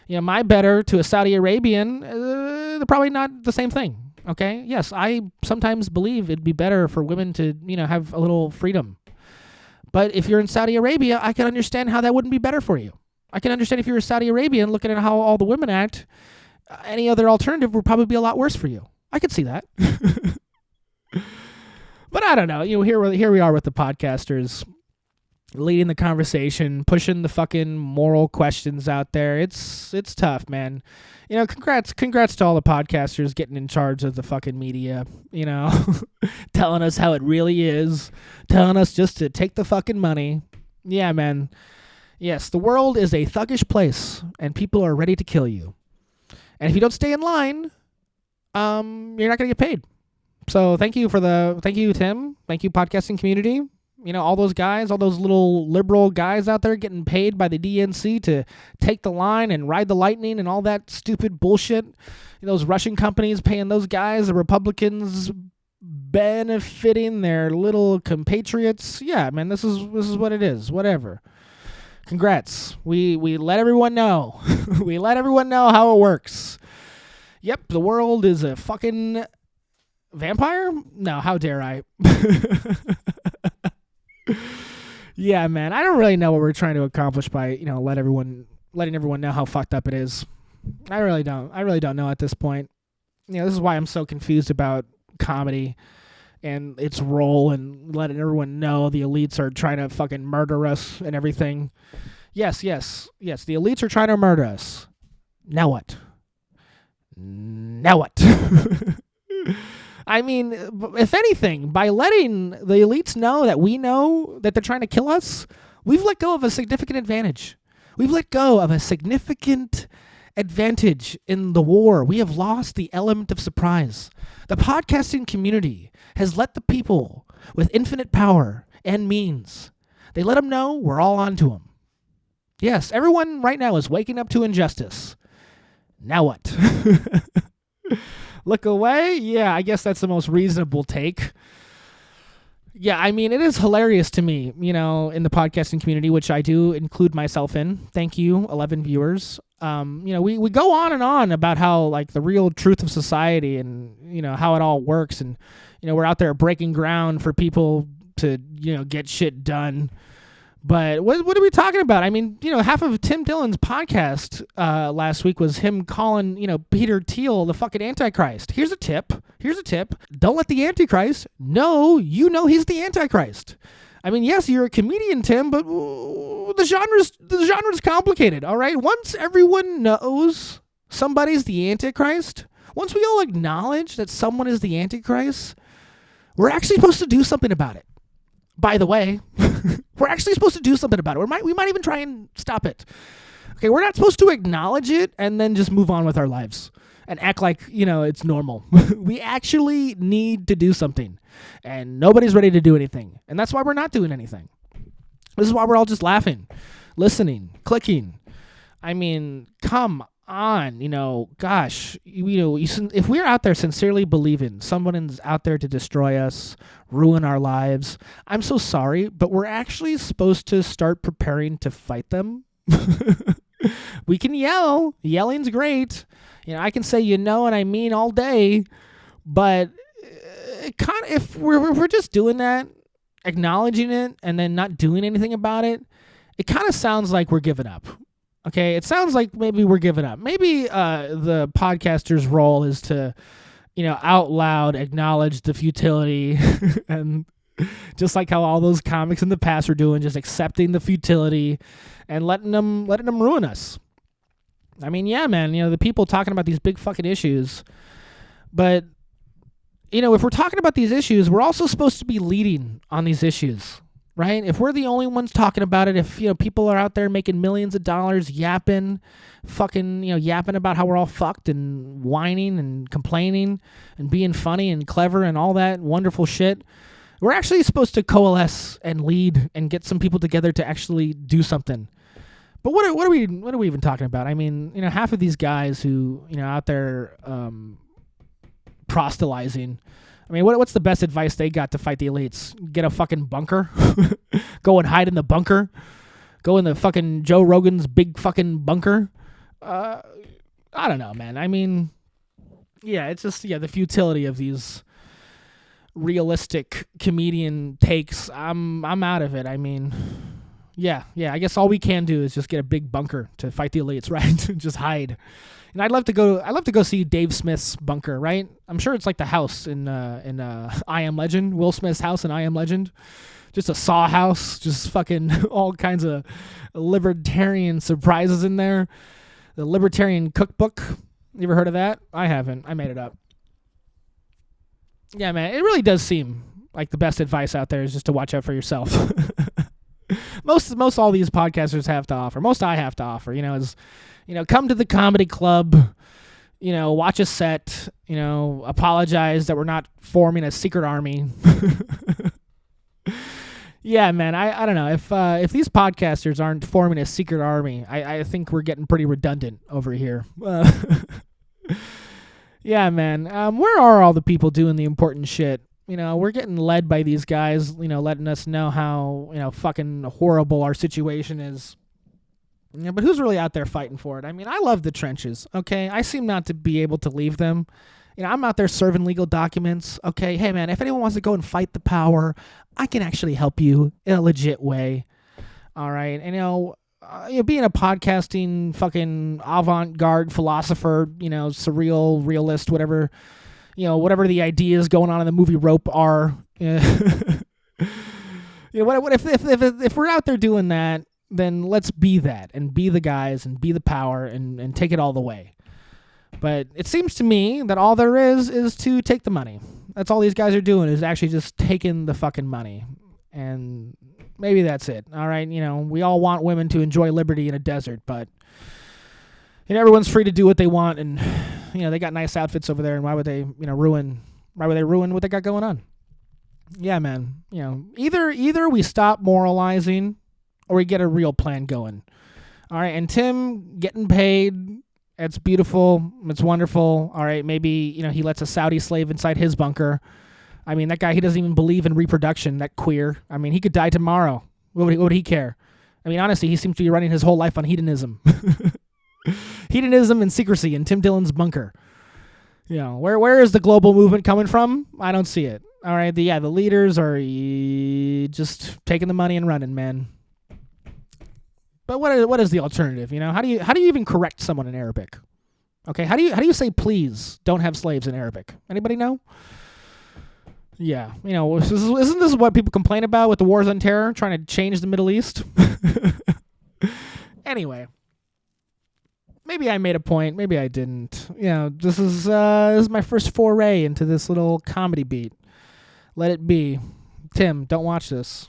My better to a Saudi Arabian, they're probably not the same thing. Okay? Yes, I sometimes believe it'd be better for women to, have a little freedom. But if you're in Saudi Arabia, I can understand how that wouldn't be better for you. I can understand if you're a Saudi Arabian looking at how all the women act. Any other alternative would probably be a lot worse for you. I could see that. But I don't know. Here we are with the podcasters leading the conversation, pushing the fucking moral questions out there. It's tough, man. Congrats to all the podcasters getting in charge of the fucking media, telling us how it really is, telling us just to take the fucking money. Yeah, man. Yes, the world is a thuggish place, and people are ready to kill you. And if you don't stay in line, you're not going to get paid. So thank you, Tim. Thank you, podcasting community. All those guys, all those little liberal guys out there getting paid by the DNC to take the line and ride the lightning and all that stupid bullshit. Those Russian companies paying those guys, the Republicans benefiting their little compatriots. Yeah, man, this is what it is. Whatever. Congrats. We let everyone know. We let everyone know how it works. Yep, the world is a fucking vampire? No, how dare I? Yeah, man. I don't really know what we're trying to accomplish by, letting everyone know how fucked up it is. I really don't. I really don't know at this point. This is why I'm so confused about comedy and its role and letting everyone know the elites are trying to fucking murder us and everything. Yes. The elites are trying to murder us. Now what? I mean, if anything, by letting the elites know that we know that they're trying to kill us, we've let go of a significant advantage. We've let go of a significant advantage in the war. We have lost the element of surprise. The podcasting community has let the people with infinite power and means, they let them know we're all onto them. Yes, everyone right now is waking up to injustice. Now what? Look away? Yeah, I guess that's the most reasonable take. Yeah, I mean, it is hilarious to me, in the podcasting community, which I do include myself in. Thank you, 11 viewers. We go on and on about how, like, the real truth of society and, how it all works. And, we're out there breaking ground for people to, get shit done. But what are we talking about? I mean, half of Tim Dillon's podcast last week was him calling, Peter Thiel the fucking Antichrist. Here's a tip. Don't let the Antichrist know he's the Antichrist. I mean, yes, you're a comedian, Tim, but the genre's complicated, all right? Once everyone knows somebody's the Antichrist, once we all acknowledge that someone is the Antichrist, we're actually supposed to do something about it. By the way, we're actually supposed to do something about it. We might even try and stop it. Okay, we're not supposed to acknowledge it and then just move on with our lives and act like, it's normal. We actually need to do something, and nobody's ready to do anything. And that's why we're not doing anything. This is why we're all just laughing, listening, clicking. I mean, come on, gosh, if we're out there sincerely believing someone's out there to destroy us, ruin our lives, I'm so sorry, but we're actually supposed to start preparing to fight them. We can yell. Yelling's great. I can say and I mean all day, but if we're just doing that, acknowledging it, and then not doing anything about it, it kind of sounds like we're giving up. Okay, it sounds like maybe we're giving up. Maybe the podcaster's role is to, out loud acknowledge the futility and just like how all those comics in the past were doing, just accepting the futility and letting them ruin us. I mean, yeah, man, the people talking about these big fucking issues, but, if we're talking about these issues, we're also supposed to be leading on these issues. Right? If we're the only ones talking about it, if, people are out there making millions of dollars yapping about how we're all fucked and whining and complaining and being funny and clever and all that wonderful shit, we're actually supposed to coalesce and lead and get some people together to actually do something. But what are we even talking about? I mean, half of these guys who, out there proselytizing, I mean, what's the best advice they got to fight the elites? Get a fucking bunker? Go and hide in the bunker? Go in the fucking Joe Rogan's big fucking bunker? I don't know, man. I mean, yeah, it's just, the futility of these realistic comedian takes. I'm out of it. I mean, Yeah. I guess all we can do is just get a big bunker to fight the elites, right? Just hide. And I'd love to go see Dave Smith's bunker, right? I'm sure it's like the house in I Am Legend, Will Smith's house in I Am Legend. Just a saw house, just fucking all kinds of libertarian surprises in there. The Libertarian cookbook. You ever heard of that? I haven't. I made it up. Yeah, man, it really does seem like the best advice out there is just to watch out for yourself. Most all these podcasters have to offer. Most I have to offer, is, come to the comedy club, watch a set, apologize that we're not forming a secret army. Yeah, man, I don't know. If these podcasters aren't forming a secret army, I think we're getting pretty redundant over here. Yeah, man. Where are all the people doing the important shit? We're getting led by these guys, letting us know how, fucking horrible our situation is. Yeah, but who's really out there fighting for it? I mean, I love the trenches, okay? I seem not to be able to leave them. I'm out there serving legal documents. Okay, hey, man, if anyone wants to go and fight the power, I can actually help you in a legit way. All right, and, being a podcasting fucking avant-garde philosopher, surreal, realist, whatever, whatever the ideas going on in the movie Rope are. What if we're out there doing that, then let's be that and be the guys and be the power and take it all the way. But it seems to me that all there is to take the money. That's all these guys are doing is actually just taking the fucking money. And maybe that's it. All right, we all want women to enjoy liberty in a desert, but everyone's free to do what they want, and they got nice outfits over there, and why would they ruin what they got going on? Yeah, man. Either we stop moralizing or we get a real plan going. All right, and Tim getting paid, it's beautiful. It's wonderful. All right, maybe, he lets a Saudi slave inside his bunker. I mean, that guy, he doesn't even believe in reproduction, that queer. I mean, he could die tomorrow. What would he care? I mean, honestly, he seems to be running his whole life on hedonism. Hedonism and secrecy in Tim Dillon's bunker. Where is the global movement coming from? I don't see it. All right, the leaders are just taking the money and running, man. But what is the alternative? How do you even correct someone in Arabic? Okay, how do you say please don't have slaves in Arabic? Anybody know? Yeah, isn't this what people complain about with the wars on terror, trying to change the Middle East? Anyway, maybe I made a point, maybe I didn't. This is my first foray into this little comedy beat. Let it be. Tim, don't watch this.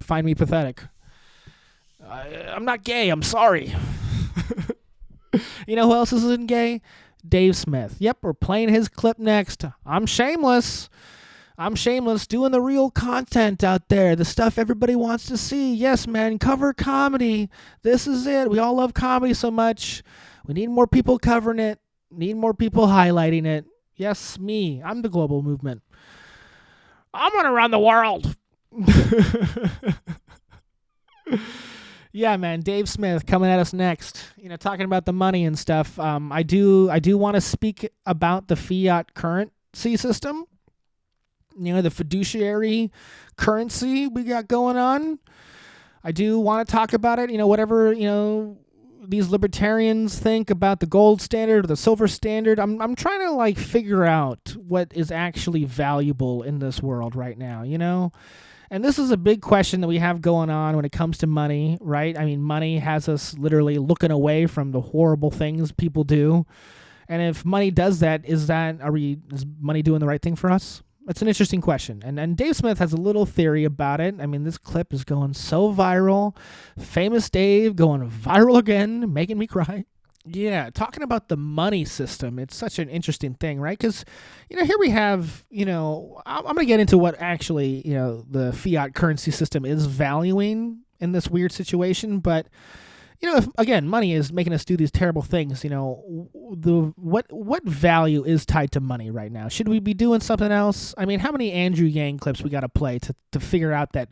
Find me pathetic. I'm not gay. I'm sorry. Who else isn't gay? Dave Smith. Yep, we're playing his clip next. I'm shameless. Doing the real content out there. The stuff everybody wants to see. Yes, man, cover comedy. This is it. We all love comedy so much. We need more people covering it. Need more people highlighting it. Yes, me. I'm the global movement. I'm going to run the world. Yeah, man, Dave Smith coming at us next. Talking about the money and stuff. I do want to speak about the fiat currency system. The fiduciary currency we got going on. I do want to talk about it. Whatever these libertarians think about the gold standard or the silver standard. I'm trying to figure out what is actually valuable in this world right now. And this is a big question that we have going on when it comes to money, right? I mean, money has us literally looking away from the horrible things people do. And if money does that, is money doing the right thing for us? That's an interesting question. And Dave Smith has a little theory about it. I mean, this clip is going so viral. Famous Dave going viral again, making me cry. Yeah, talking about the money system, it's such an interesting thing, right? Because, here we have, I'm going to get into what actually, the fiat currency system is valuing in this weird situation. But, if, again, money is making us do these terrible things, what value is tied to money right now? Should we be doing something else? I mean, how many Andrew Yang clips we got to play to figure out that,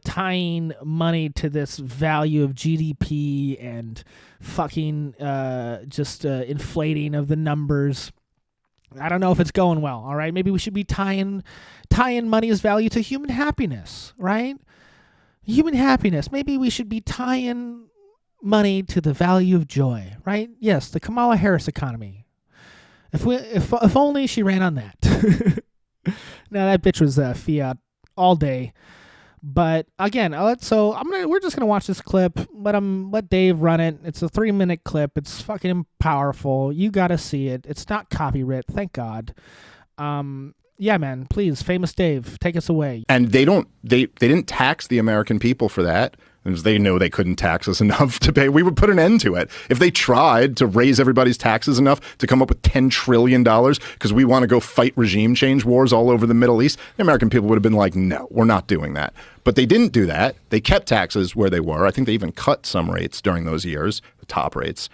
tying money to this value of GDP and fucking inflating of the numbers. I don't know if it's going well, all right? Maybe we should be tying money's value to human happiness, right? Human happiness. Maybe we should be tying money to the value of joy, right? Yes, the Kamala Harris economy. If only she ran on that. Now that bitch was fiat all day. But again, we're just gonna watch this clip. Let Dave run it. It's a 3-minute clip. It's fucking powerful. You gotta see it. It's not copyright, thank God. Yeah, man, please, famous Dave, take us away. And they didn't tax the American people for that. Because they know they couldn't tax us enough to pay. We would put an end to it. If they tried to raise everybody's taxes enough to come up with $10 trillion because we want to go fight regime change wars all over the Middle East, the American people would have been like, no, we're not doing that. But they didn't do that. They kept taxes where they were. I think they even cut some rates during those years, the top rates.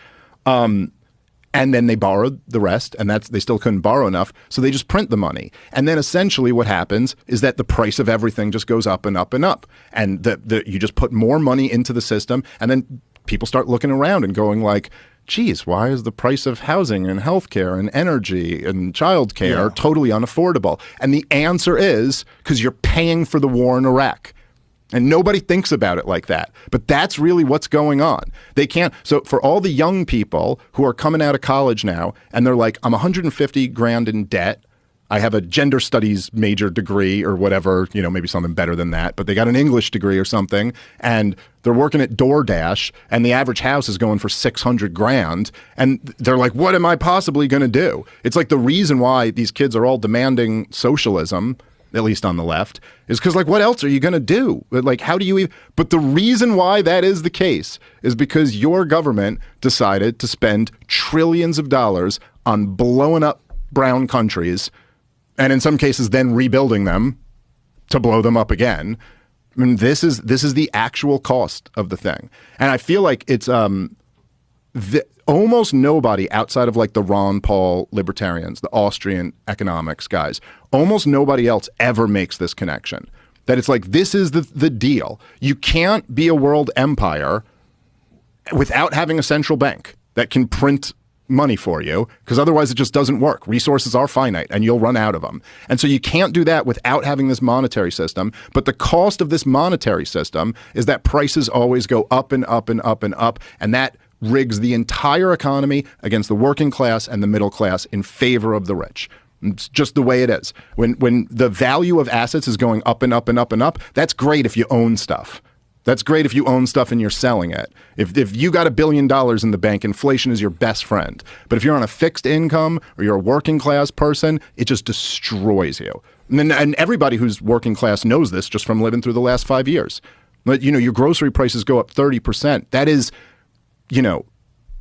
And then they borrowed the rest, and they still couldn't borrow enough, so they just print the money. And then essentially what happens is that the price of everything just goes up and up and up. And you just put more money into the system, and then people start looking around and going like, geez, why is the price of housing and healthcare and energy and childcare totally unaffordable? And the answer is because you're paying for the war in Iraq. And nobody thinks about it like that. But that's really what's going on. They can't. So for all the young people who are coming out of college now and they're like, I'm 150 grand in debt. I have a gender studies major degree or whatever, maybe something better than that. But they got an English degree or something. And they're working at DoorDash and the average house is going for 600 grand. And they're like, what am I possibly going to do? It's like the reason why these kids are all demanding socialism, at least on the left, is because, like, what else are you going to do? Like, how do you even... But the reason why that is the case is because your government decided to spend trillions of dollars on blowing up brown countries and in some cases then rebuilding them to blow them up again. I mean, this is the actual cost of the thing. And I feel like it's... almost nobody outside of like the Ron Paul libertarians, the Austrian economics guys, almost nobody else ever makes this connection. That it's like, this is the deal. You can't be a world empire without having a central bank that can print money for you, because otherwise it just doesn't work. Resources are finite and you'll run out of them. And so you can't do that without having this monetary system. But the cost of this monetary system is that prices always go up and up and up and up. And that rigs the entire economy against the working class and the middle class in favor of the rich. It's just the way it is. When the value of assets is going up and up and up and up, that's great if you own stuff. That's great if you own stuff and you're selling it. If you got $1 billion in the bank, inflation is your best friend. But if you're on a fixed income or you're a working class person, it just destroys you. And everybody who's working class knows this just from living through the last 5 years. But, your grocery prices go up 30%. That is...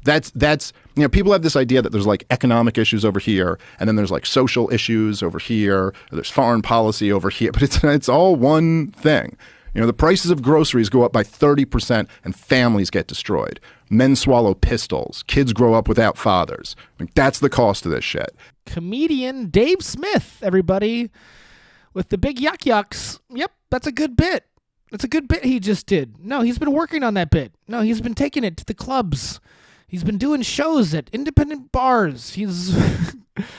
that's people have this idea that there's like economic issues over here and then there's like social issues over here, or there's foreign policy over here, but it's all one thing. The prices of groceries go up by 30% and families get destroyed. Men swallow pistols. Kids grow up without fathers. Like, that's the cost of this shit. Comedian Dave Smith, everybody, with the big yuck yucks. Yep, that's a good bit. It's a good bit he just did. No, he's been working on that bit. No, he's been taking it to the clubs. He's been doing shows at independent bars. He's...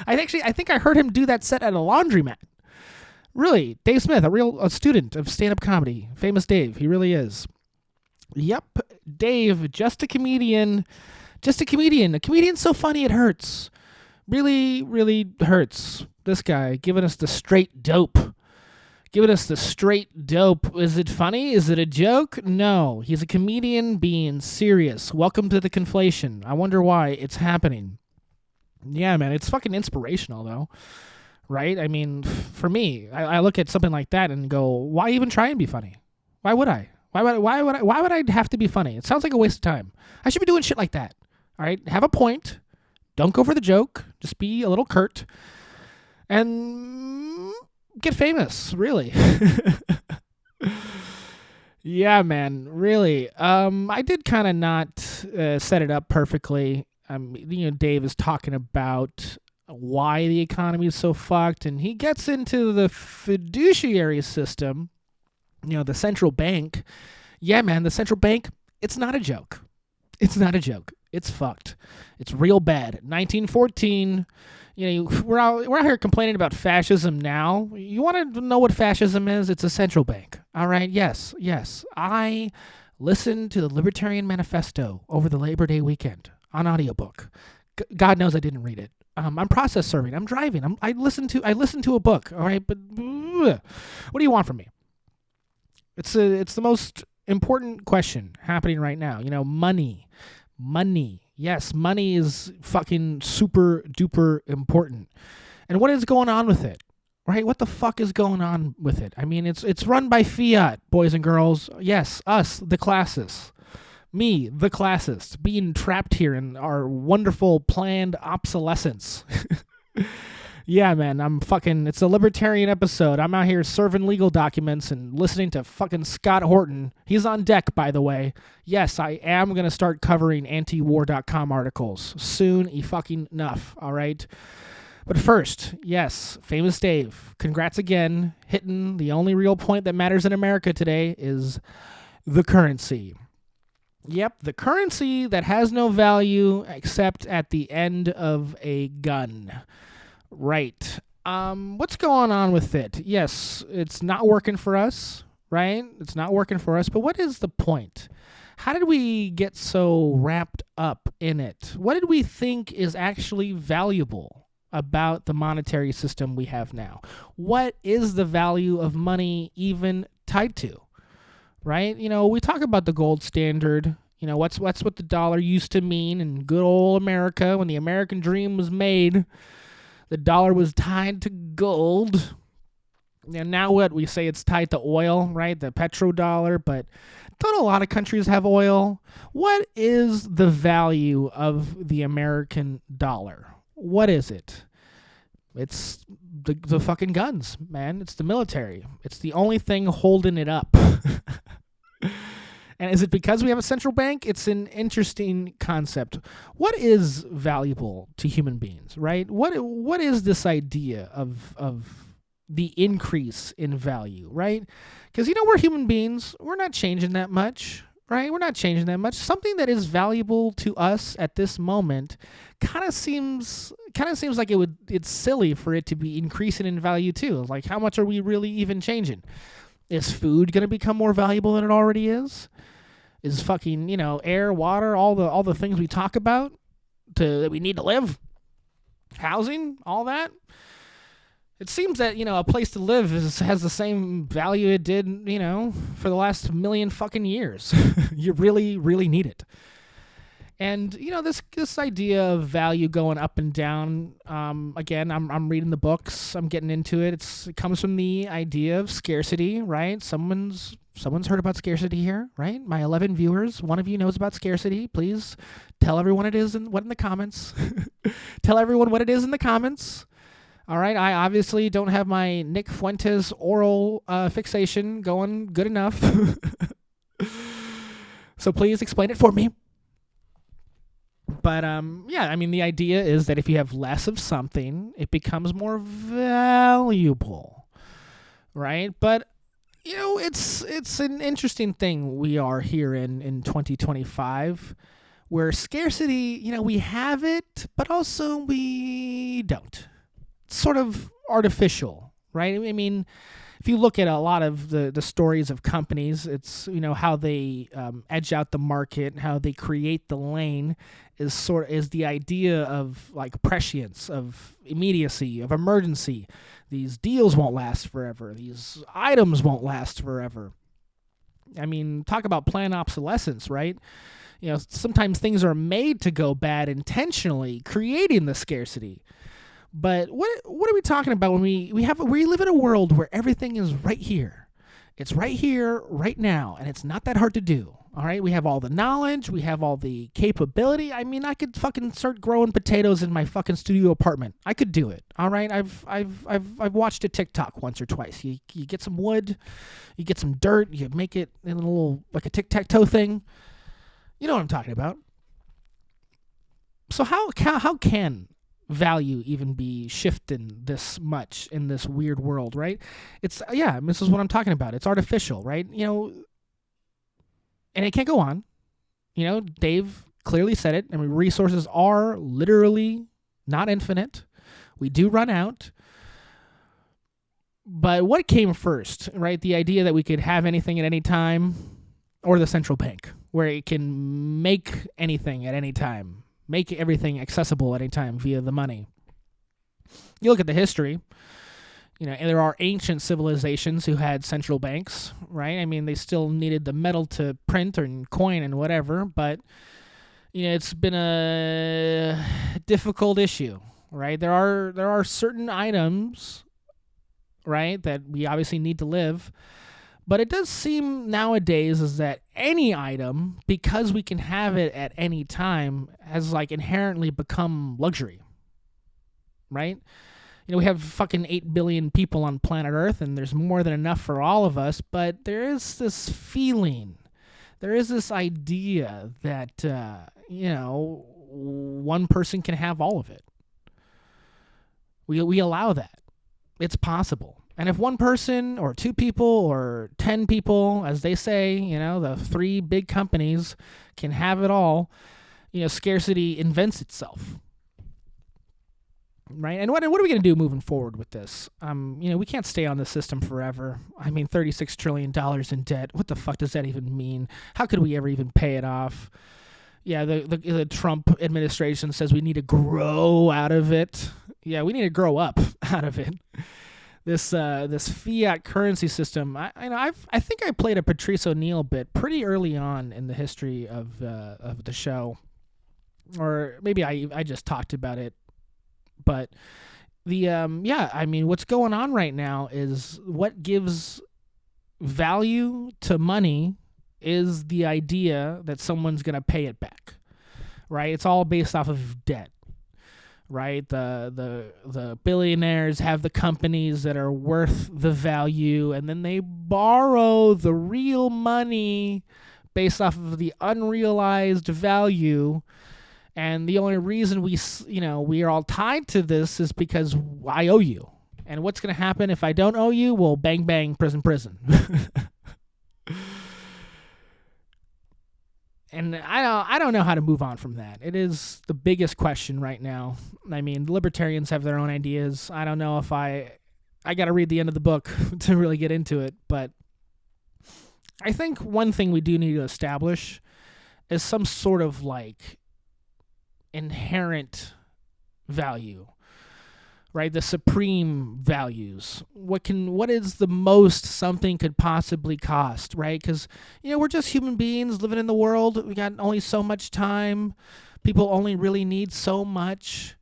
I think I heard him do that set at a laundromat. Really, Dave Smith, a student of stand-up comedy. Famous Dave, he really is. Yep, Dave, just a comedian. Just a comedian. A comedian's so funny it hurts. Really, really hurts. This guy giving us the straight dope. Giving us the straight dope. Is it funny? Is it a joke? No. He's a comedian being serious. Welcome to the conflation. I wonder why it's happening. Yeah, man, it's fucking inspirational, though. Right? I mean, for me, I look at something like that and go, why even try and be funny? Why would I? Why would I have to be funny? It sounds like a waste of time. I should be doing shit like that. All right? Have a point. Don't go for the joke. Just be a little curt. And... get famous, really. Yeah, man, really. I did kind of not set it up perfectly. Dave is talking about why the economy is so fucked, and he gets into the fiduciary system, the central bank. Yeah, man, the central bank, it's not a joke. It's not a joke. It's fucked. It's real bad. 1914, we're out here complaining about fascism now. You want to know what fascism is? It's a central bank. All right? Yes. I listened to the Libertarian Manifesto over the Labor Day weekend on audiobook. God knows I didn't read it. I'm process serving. I'm driving. I listened to a book. All right? But what do you want from me? It's the most important question happening right now. Money. Yes, money is fucking super duper important. And what is going on with it? Right? What the fuck is going on with it? I mean, it's run by fiat, boys and girls. Yes, us, the classists. Me, the classist, being trapped here in our wonderful planned obsolescence. Yeah, man, it's a libertarian episode. I'm out here serving legal documents and listening to fucking Scott Horton. He's on deck, by the way. Yes, I am going to start covering antiwar.com articles soon fucking enough, all right? But first, yes, Famous Dave, congrats again. Hitting the only real point that matters in America today is the currency. Yep, the currency that has no value except at the end of a gun. Right. What's going on with it? Yes, it's not working for us, right? It's not working for us, but what is the point? How did we get so wrapped up in it? What did we think is actually valuable about the monetary system we have now? What is the value of money even tied to? Right? We talk about the gold standard. What's what the dollar used to mean in good old America when the American dream was made. The dollar was tied to gold. And now what? We say it's tied to oil, right? The petrodollar, but don't a lot of countries have oil? What is the value of the American dollar? What is it? It's the fucking guns, man. It's the military. It's the only thing holding it up. And is it because we have a central bank? It's an interesting concept. What is valuable to human beings, right? What is this idea of the increase in value, right? Because we're human beings. We're not changing that much, right? We're not changing that much. Something that is valuable to us at this moment kind of seems like it's silly for it to be increasing in value too. Like, how much are we really even changing? Is food going to become more valuable than it already is? Is fucking, air, water, all the things we talk about that we need to live, housing, all that? It seems that, a place to live has the same value it did, for the last million fucking years. You really, really need it. And, this idea of value going up and down, again, I'm reading the books, I'm getting into it. It comes from the idea of scarcity, right? Someone's heard about scarcity here, right? My 11 viewers, one of you knows about scarcity. Please tell everyone in the comments. Tell everyone what it is in the comments. All right, I obviously don't have my Nick Fuentes oral fixation going good enough. So please explain it for me. But, the idea is that if you have less of something, it becomes more valuable, right? But, it's an interesting thing we are here in 2025, where scarcity, we have it, but also we don't. It's sort of artificial, right? I mean, if you look at a lot of the stories of companies, it's, how they edge out the market, how they create the lane is the idea of like prescience, of immediacy, of emergency. These deals won't last forever. These items won't last forever. I mean, talk about planned obsolescence, right? Sometimes things are made to go bad intentionally, creating the scarcity. But what are we talking about when we live in a world where everything is right here? It's right here, right now, and it's not that hard to do. All right, we have all the knowledge, we have all the capability. I mean, I could fucking start growing potatoes in my fucking studio apartment. I could do it. All right, I've watched a TikTok once or twice. You get some wood, you get some dirt, you make it in a little like a tic-tac-toe thing. You know what I'm talking about. So how can value even be shifting this much in this weird world, right? This is what I'm talking about. It's artificial, right? And it can't go on. Dave clearly said it. I mean, resources are literally not infinite. We do run out. But what came first, right? The idea that we could have anything at any time, or the central bank, where it can make anything at any time, make everything accessible at any time via the money. You look at the history, and there are ancient civilizations who had central banks, right? I mean, they still needed the metal to print and coin and whatever, but it's been a difficult issue, right? There are certain items, right, that we obviously need to live, but it does seem nowadays is that any item, because we can have it at any time, has like inherently become luxury, right? We have fucking 8 billion people on planet Earth, and there's more than enough for all of us, but there is this feeling, there is this idea that, one person can have all of it. We allow that. It's possible. And if one person or two people or 10 people, as they say, the 3 big companies can have it all, scarcity invents itself. Right? And what are we going to do moving forward with this? We can't stay on the system forever. I mean, $36 trillion in debt. What the fuck does that even mean? How could we ever even pay it off? Yeah, the Trump administration says we need to grow out of it. Yeah, we need to grow up out of it. This fiat currency system. I think I played a Patrice O'Neill bit pretty early on in the history of the show, or maybe I just talked about it. But what's going on right now is what gives value to money is the idea that someone's going to pay it back, right? It's all based off of debt, right? The billionaires have the companies that are worth the value, and then they borrow the real money based off of the unrealized value. And the only reason we are all tied to this is because I owe you. And what's going to happen if I don't owe you? Well, bang, bang, prison. And I don't know how to move on from that. It is the biggest question right now. I mean, the libertarians have their own ideas. I don't know if I got to read the end of the book to really get into it. But I think one thing we do need to establish is some sort of inherent value, right? The supreme values. What is the most something could possibly cost, right? Because we're just human beings living in the world. We got only so much time. People only really need so much.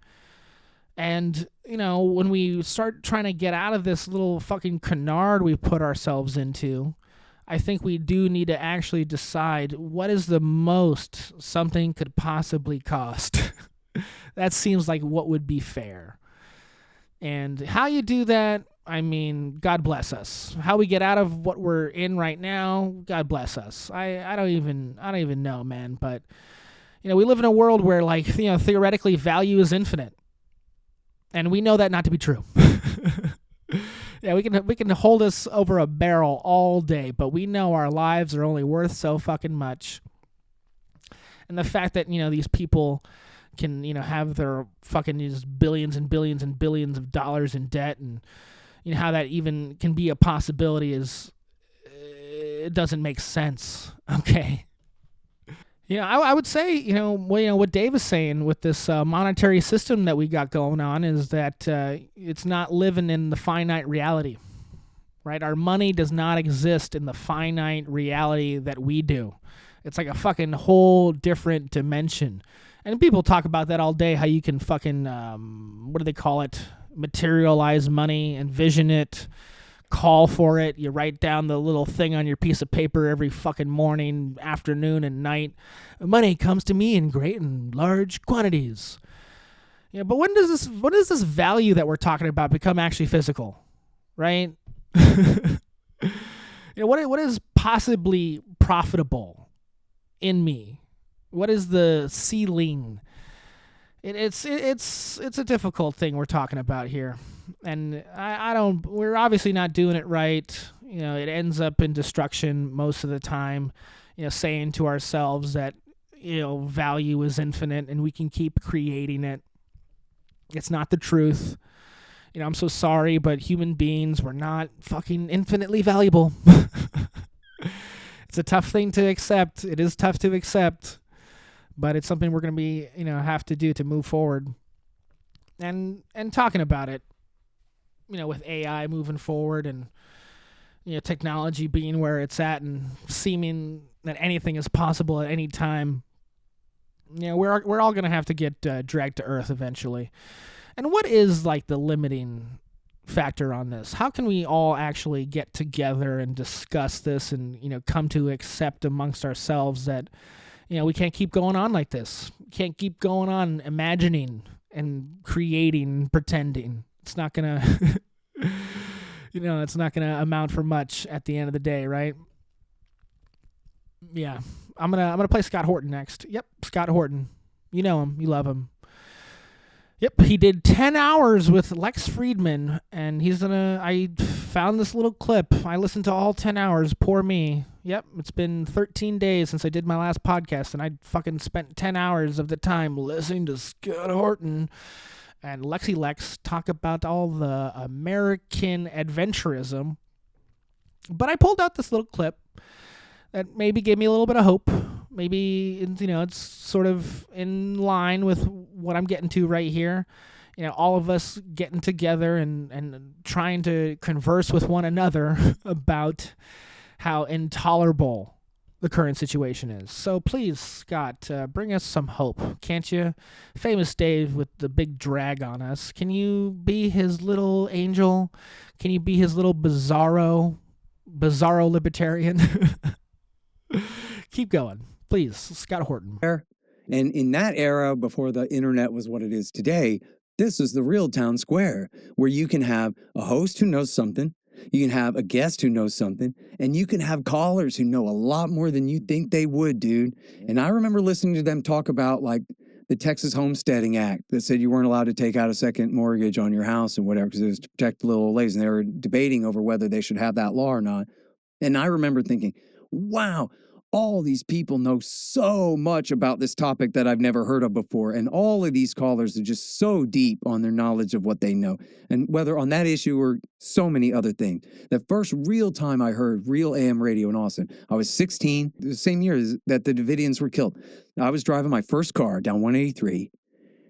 And when we start trying to get out of this little fucking canard we put ourselves into, I think we do need to actually decide what is the most something could possibly cost. That seems like what would be fair. And how you do that, I mean, God bless us. How we get out of what we're in right now, God bless us. I don't even know, man. But we live in a world where theoretically value is infinite, and we know that not to be true. Yeah, we can hold us over a barrel all day, but we know our lives are only worth so fucking much. And the fact that these people can have their fucking just billions and billions and billions of dollars in debt, and how that even can be a possibility it doesn't make sense. Okay. I would say, what Dave is saying with this monetary system that we got going on is that it's not living in the finite reality, right? Our money does not exist in the finite reality that we do. It's like a fucking whole different dimension. And people talk about that all day, how you can fucking, what do they call it? Materialize money, envision it, call for it. You write down the little thing on your piece of paper every fucking morning, afternoon, and night. Money comes to me in great and large quantities. But when does this value that we're talking about become actually physical, right? What is possibly profitable in me? What is the ceiling? It's a difficult thing we're talking about here. And we're obviously not doing it right. It ends up in destruction most of the time, saying to ourselves that, value is infinite and we can keep creating it. It's not the truth. I'm so sorry, but human beings were not fucking infinitely valuable. It's a tough thing to accept. It is tough to accept, but it's something we're going to be, have to do to move forward. And talking about it, with AI moving forward and technology being where it's at and seeming that anything is possible at any time, we're all going to have to get dragged to earth eventually. And what is like the limiting factor on this? How can we all actually get together and discuss this and come to accept amongst ourselves that we can't keep going on like this? We can't keep going on imagining and creating and pretending. It's not gonna it's not gonna amount for much at the end of the day, right? Yeah, I'm gonna play Scott Horton next. Yep, Scott Horton. You know him, you love him. Yep, he did 10 hours with Lex Friedman, and I found this little clip. I listened to all 10 hours, poor me. Yep, it's been 13 days since I did my last podcast, and I fucking spent 10 hours of the time listening to Scott Horton and Lexi Lex talk about all the American adventurism. But I pulled out this little clip that maybe gave me a little bit of hope. Maybe, it's sort of in line with what I'm getting to right here. All of us getting together and trying to converse with one another about how intolerable the current situation is. So please, Scott, bring us some hope, can't you? Famous Dave with the big drag on us. Can you be his little angel? Can you be his little bizarro libertarian? Keep going. Please, Scott Horton. And in that era, before the internet was what it is today, this is the real town square where you can have a host who knows something, you can have a guest who knows something, and you can have callers who know a lot more than you think they would, dude. And I remember listening to them talk about like the Texas Homesteading Act that said you weren't allowed to take out a second mortgage on your house and whatever because it was to protect the little old ladies. And they were debating over whether they should have that law or not. And I remember thinking, wow, all these people know so much about this topic that I've never heard of before. And all of these callers are just so deep on their knowledge of what they know. And whether on that issue or so many other things. The first real time I heard real AM radio in Austin, I was 16, the same year that the Davidians were killed. I was driving my first car down 183.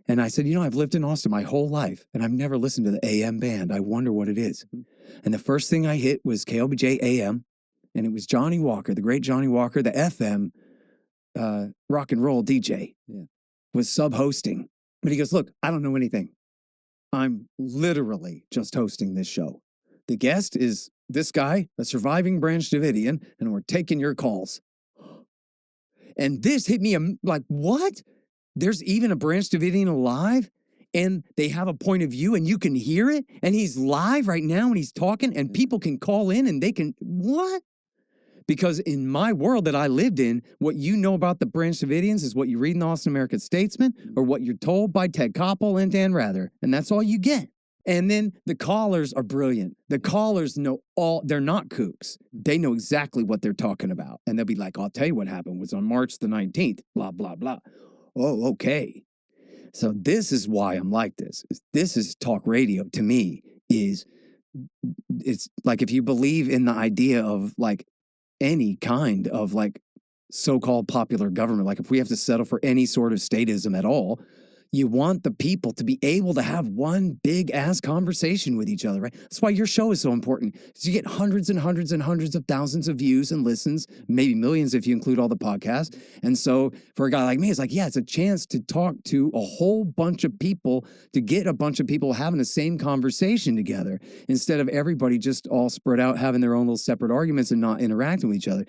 And I said, I've lived in Austin my whole life, and I've never listened to the AM band. I wonder what it is. And the first thing I hit was KLBJ AM. And it was Johnny Walker, the great Johnny Walker, the FM rock and roll DJ, was sub-hosting. But he goes, look, I don't know anything. I'm literally just hosting this show. The guest is this guy, a surviving Branch Davidian, and we're taking your calls. And this hit me like, what? There's even a Branch Davidian alive? And they have a point of view and you can hear it? And he's live right now and he's talking and people can call in and they can, what? Because in my world that I lived in, what you know about the Branch Davidians is what you read in the Austin American Statesman or what you're told by Ted Koppel and Dan Rather. And that's all you get. And then the callers are brilliant. The callers know they're not kooks. They know exactly what they're talking about. And they'll be like, I'll tell you what happened. It was on March the 19th, blah, blah, blah. Oh, okay. So this is why I'm like this. This is talk radio to me it's like if you believe in the idea of like any kind of like so-called popular government, like if we have to settle for any sort of statism at all, you want the people to be able to have one big ass conversation with each other, right? That's why your show is so important. Because you get hundreds and hundreds and hundreds of thousands of views and listens, maybe millions if you include all the podcasts. And so for a guy like me, it's like, yeah, it's a chance to talk to a whole bunch of people, to get a bunch of people having the same conversation together instead of everybody just all spread out having their own little separate arguments and not interacting with each other.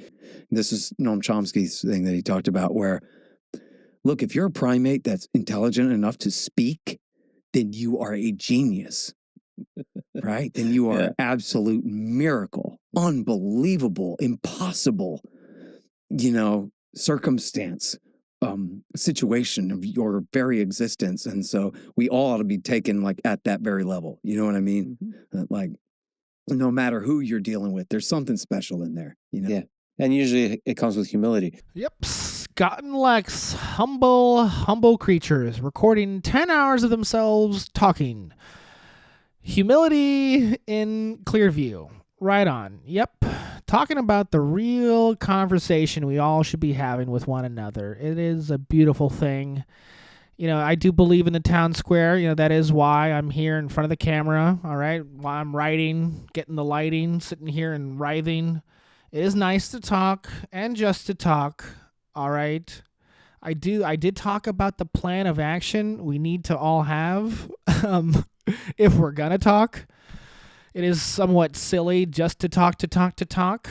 This is Noam Chomsky's thing that he talked about where, look, if you're a primate that's intelligent enough to speak, then you are a genius, right? Then you are an absolute miracle, unbelievable, impossible, circumstance, situation of your very existence. And so we all ought to be taken like at that very level. You know what I mean? Mm-hmm. Like, no matter who you're dealing with, there's something special in there, Yeah. And usually it comes with humility. Yep. Scott and Lex, humble creatures, recording 10 hours of themselves talking. Humility in clear view. Right on. Yep. Talking about the real conversation we all should be having with one another. It is a beautiful thing. I do believe in the town square. That is why I'm here in front of the camera, all right? While I'm writing, getting the lighting, sitting here and writhing. It is nice to talk and just to talk, all right? I did talk about the plan of action we need to all have if we're going to talk. It is somewhat silly just to talk. They talk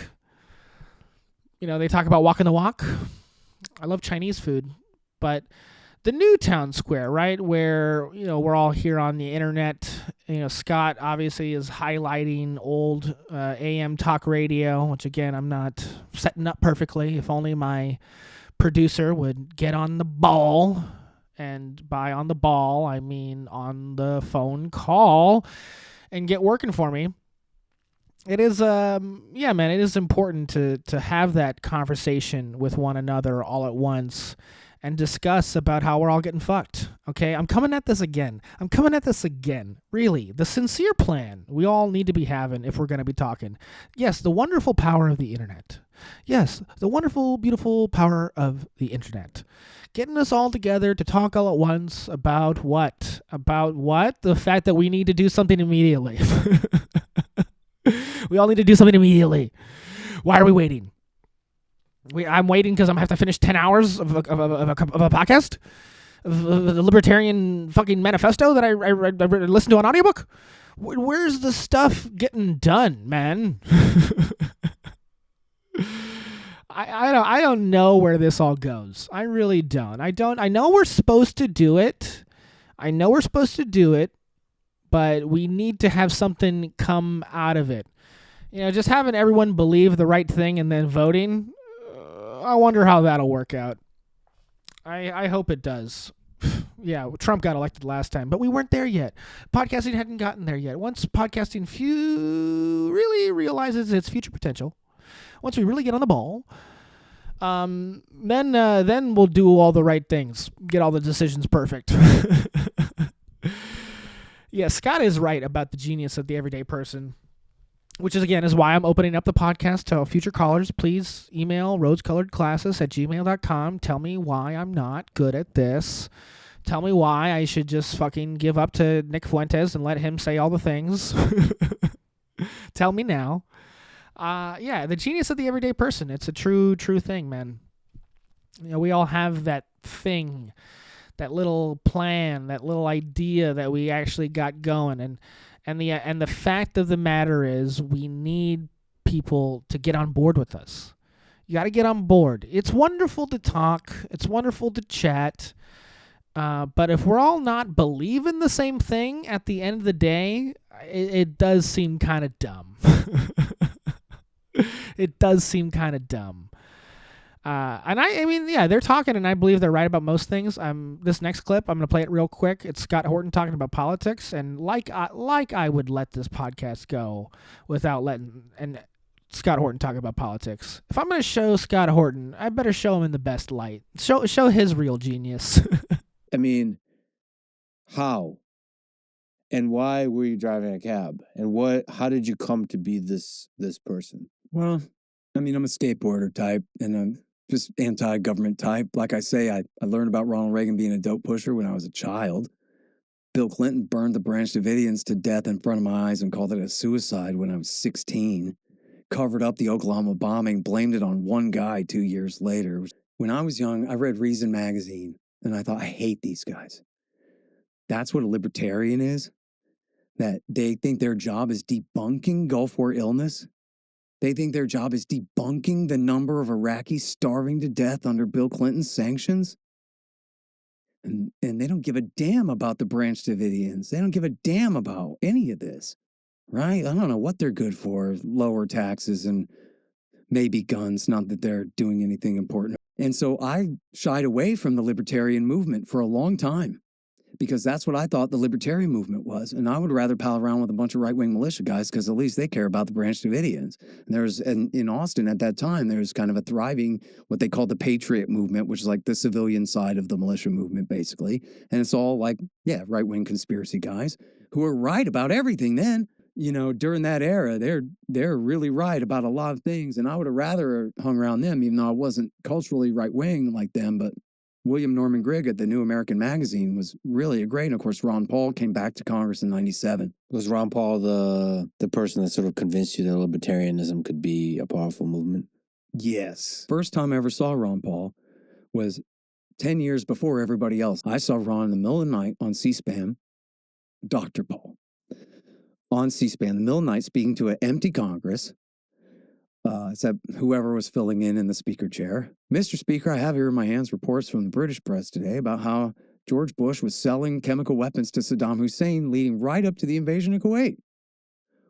about walking the walk. I love Chinese food, but the new town square, right, where, we're all here on the internet. Scott obviously is highlighting old AM talk radio, which, again, I'm not setting up perfectly. If only my producer would get on the ball. And by on the ball, I mean on the phone call and get working for me. It is, it is important to have that conversation with one another all at once and discuss about how we're all getting fucked, okay? I'm coming at this again. Really. The sincere plan we all need to be having if we're going to be talking. Yes, the wonderful power of the internet. Yes, the wonderful, beautiful power of the internet. Getting us all together to talk all at once about what? About what? The fact that we need to do something immediately. We all need to do something immediately. Why are we waiting? I'm waiting because I'm going to have to finish 10 hours of a podcast? Of the Libertarian fucking manifesto that I listened to on audiobook? Where's the stuff getting done, man? I don't know where this all goes. I really don't. I know we're supposed to do it. But we need to have something come out of it. Just having everyone believe the right thing and then voting, I wonder how that'll work out. I hope it does. Yeah, Trump got elected last time, but we weren't there yet. Podcasting hadn't gotten there yet. Once podcasting really realizes its future potential, once we really get on the ball, then we'll do all the right things, get all the decisions perfect. Yeah, Scott is right about the genius of the everyday person, which is why I'm opening up the podcast to future callers. Please email rosecoloredclasses@gmail.com. Tell me why I'm not good at this. Tell me why I should just fucking give up to Nick Fuentes and let him say all the things. Tell me now. The genius of the everyday person. It's a true thing, man. We all have that thing, that little plan, that little idea that we actually got going. And the fact of the matter is we need people to get on board with us. You got to get on board. It's wonderful to talk. It's wonderful to chat. But if we're all not believing the same thing at the end of the day, it does seem kind of dumb. It does seem kind of dumb. They're talking, and I believe they're right about most things. This next clip, I'm going to play it real quick. It's Scott Horton talking about politics, and like I would let this podcast go without letting Scott Horton talk about politics. If I'm going to show Scott Horton, I better show him in the best light. Show his real genius. I mean, how and why were you driving a cab? And how did you come to be this person? Well, I'm a skateboarder type, and I'm just anti-government type. Like I say, I learned about Ronald Reagan being a dope pusher when I was a child. Bill Clinton burned the Branch Davidians to death in front of my eyes and called it a suicide when I was 16. Covered up the Oklahoma bombing, blamed it on one guy 2 years later. When I was young, I read Reason magazine, and I thought, I hate these guys. That's what a libertarian is? That they think their job is debunking Gulf War illness? They think their job is debunking the number of Iraqis starving to death under Bill Clinton's sanctions? And they don't give a damn about the Branch Davidians. They don't give a damn about any of this, right? I don't know what they're good for. Lower taxes and maybe guns, not that they're doing anything important. And so I shied away from the libertarian movement for a long time because that's what I thought the Libertarian movement was. And I would rather pal around with a bunch of right-wing militia guys because at least they care about the Branch Davidians. And in Austin at that time, there's kind of a thriving, what they call the Patriot movement, which is like the civilian side of the militia movement, basically. And it's all like, yeah, right-wing conspiracy guys who are right about everything then. You know, during that era, they're really right about a lot of things. And I would have rather hung around them, even though I wasn't culturally right-wing like them, but William Norman Grigg at the New American Magazine was really a great. And of course, Ron Paul came back to Congress in '97. Was Ron Paul the person that sort of convinced you that libertarianism could be a powerful movement? Yes. First time I ever saw Ron Paul was 10 years before everybody else. I saw Ron in the middle of the night on C-SPAN, Dr. Paul, on C-SPAN, in the middle of the night, speaking to an empty Congress. Except whoever was filling in the speaker chair. Mr. Speaker, I have here in my hands reports from the British press today about how George Bush was selling chemical weapons to Saddam Hussein, leading right up to the invasion of Kuwait.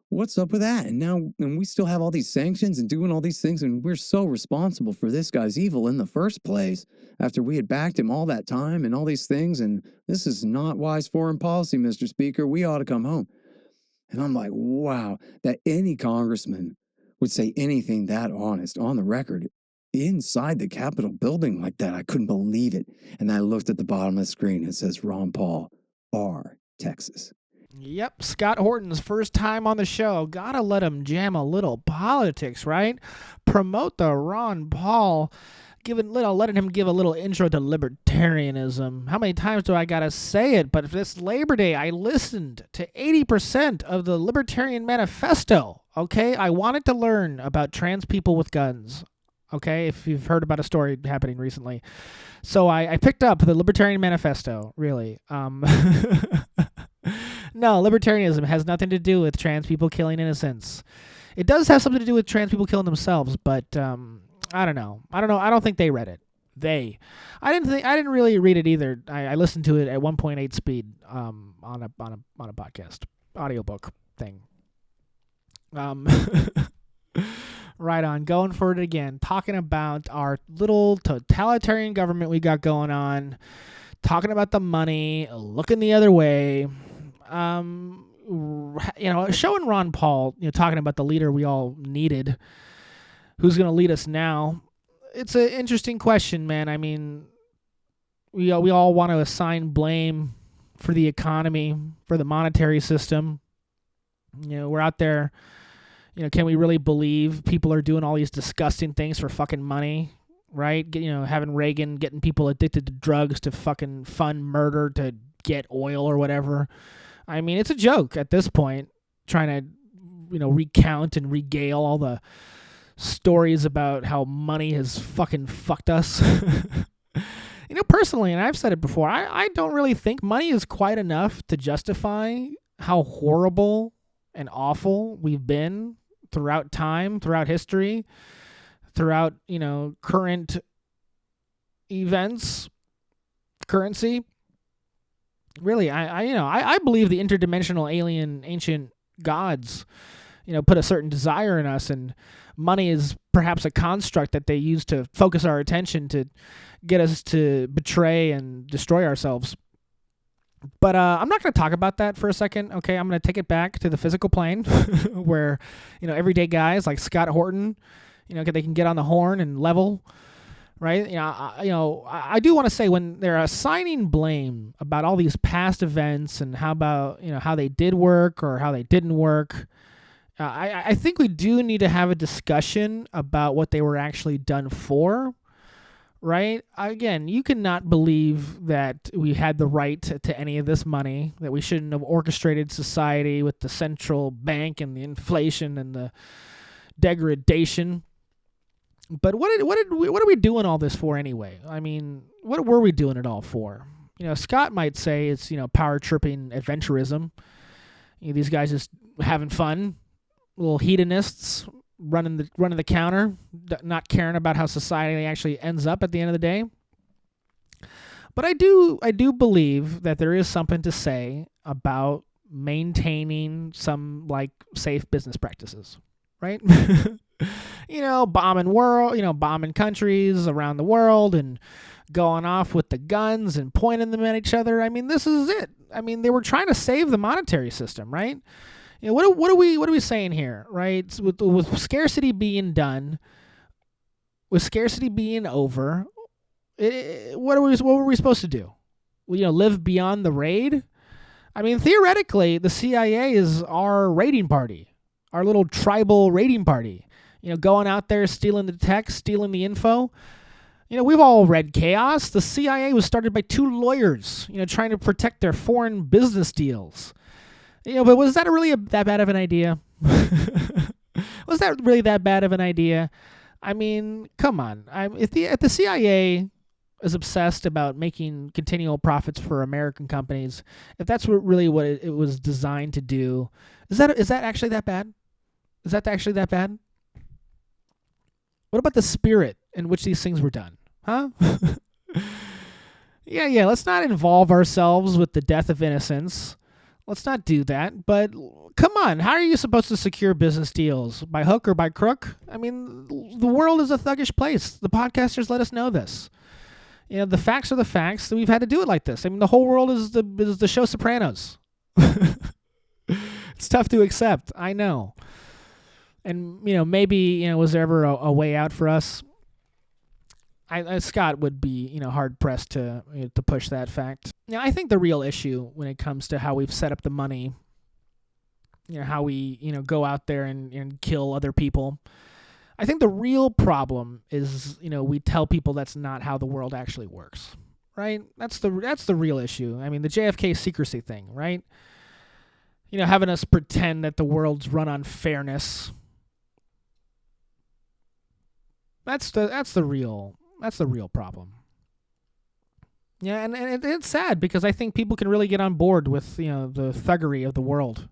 What's up with that? And we still have all these sanctions and doing all these things, and we're so responsible for this guy's evil in the first place after we had backed him all that time and all these things, and this is not wise foreign policy, Mr. Speaker. We ought to come home. And I'm like, wow, that any congressman would say anything that honest on the record inside the Capitol building like that. I couldn't believe it. And I looked at the bottom of the screen. It says Ron Paul, R, Texas. Yep, Scott Horton's first time on the show. Gotta let him jam a little politics, right? Promote the Ron Paul, letting him give a little intro to libertarianism. How many times do I gotta say it? But this Labor Day, I listened to 80% of the Libertarian Manifesto. Okay, I wanted to learn about trans people with guns. Okay, if you've heard about a story happening recently. So I picked up the Libertarian Manifesto, really. No, libertarianism has nothing to do with trans people killing innocents. It does have something to do with trans people killing themselves, but I don't know. I don't think they read it. I didn't really read it either. I listened to it at 1.8 speed on a podcast audiobook thing. Right on, going for it again, talking about our little totalitarian government we got going on, talking about the money, looking the other way, showing Ron Paul, talking about the leader we all needed, who's going to lead us now. It's an interesting question, man. I mean, we all want to assign blame for the economy, for the monetary system. We're out there. Can we really believe people are doing all these disgusting things for fucking money, right? Having Reagan getting people addicted to drugs to fucking fund murder to get oil or whatever. I mean, it's a joke at this point, trying to, recount and regale all the stories about how money has fucking fucked us. Personally, and I've said it before, I don't really think money is quite enough to justify how horrible and awful we've been throughout time, throughout history, throughout, current events, currency. Really, I believe the interdimensional alien ancient gods, put a certain desire in us, and money is perhaps a construct that they use to focus our attention to get us to betray and destroy ourselves. But I'm not going to talk about that for a second, okay? I'm going to take it back to the physical plane where, everyday guys like Scott Horton, they can get on the horn and level, right? I do want to say when they're assigning blame about all these past events and how about, how they did work or how they didn't work, I think we do need to have a discussion about what they were actually done for. Right? Again, you cannot believe that we had the right to any of this money, that we shouldn't have orchestrated society with the central bank and the inflation and the degradation. But what are we doing all this for anyway? I mean, what were we doing it all for? Scott might say it's, power tripping adventurism. These guys just having fun, little hedonists, running the counter, not caring about how society actually ends up at the end of the day. But I do believe that there is something to say about maintaining some safe business practices, right? bombing countries around the world and going off with the guns and pointing them at each other. I mean, this is it. I mean, they were trying to save the monetary system, right? You know, what are we saying here, right? With scarcity being done, with scarcity being over, what were we supposed to do? You know, live beyond the raid? I mean, theoretically, the CIA is our raiding party, our little tribal raiding party. You know, going out there, stealing the tech, stealing the info. You know, we've all read Chaos. The CIA was started by 2 lawyers, you know, trying to protect their foreign business deals. You know, but was that really that bad of an idea? Was that really that bad of an idea? I mean, come on. If the CIA is obsessed about making continual profits for American companies, if that's what it was designed to do, is that actually that bad? Is that actually that bad? What about the spirit in which these things were done? Huh? Yeah, let's not involve ourselves with the death of innocence. Let's not do that. But come on, how are you supposed to secure business deals? By hook or by crook? I mean, the world is a thuggish place. The podcasters let us know this. You know, the facts are the facts. We've had to do it like this. I mean, the whole world is the show Sopranos. It's tough to accept. I know. And, you know, maybe, you know, was there ever a way out for us? Scott would be, you know, hard-pressed to push that fact. Now, I think the real issue when it comes to how we've set up the money, you know, how we, you know, go out there and kill other people, I think the real problem is, you know, we tell people that's not how the world actually works, right? That's the real issue. I mean, the JFK secrecy thing, right? You know, having us pretend that the world's run on fairness. That's the real problem. Yeah, and it's sad because I think people can really get on board with, you know, the thuggery of the world.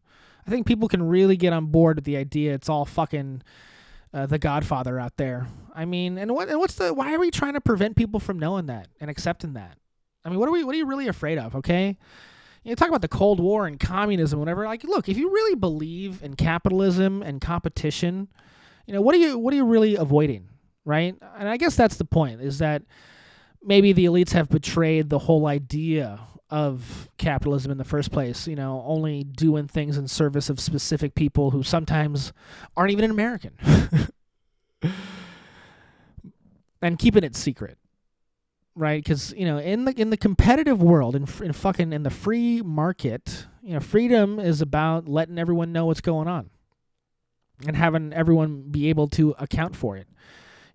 I think people can really get on board with the idea it's all fucking the Godfather out there. I mean, why are we trying to prevent people from knowing that and accepting that? I mean, what are you really afraid of? Okay, you talk about the Cold War and communism, whatever. Like, look, if you really believe in capitalism and competition, you know, what are you really avoiding? Right? And I guess that's the point, is that maybe the elites have betrayed the whole idea of capitalism in the first place, you know, only doing things in service of specific people who sometimes aren't even American. And keeping it secret. Right? Because, you know, in the competitive world, in the free market, you know, freedom is about letting everyone know what's going on and having everyone be able to account for it.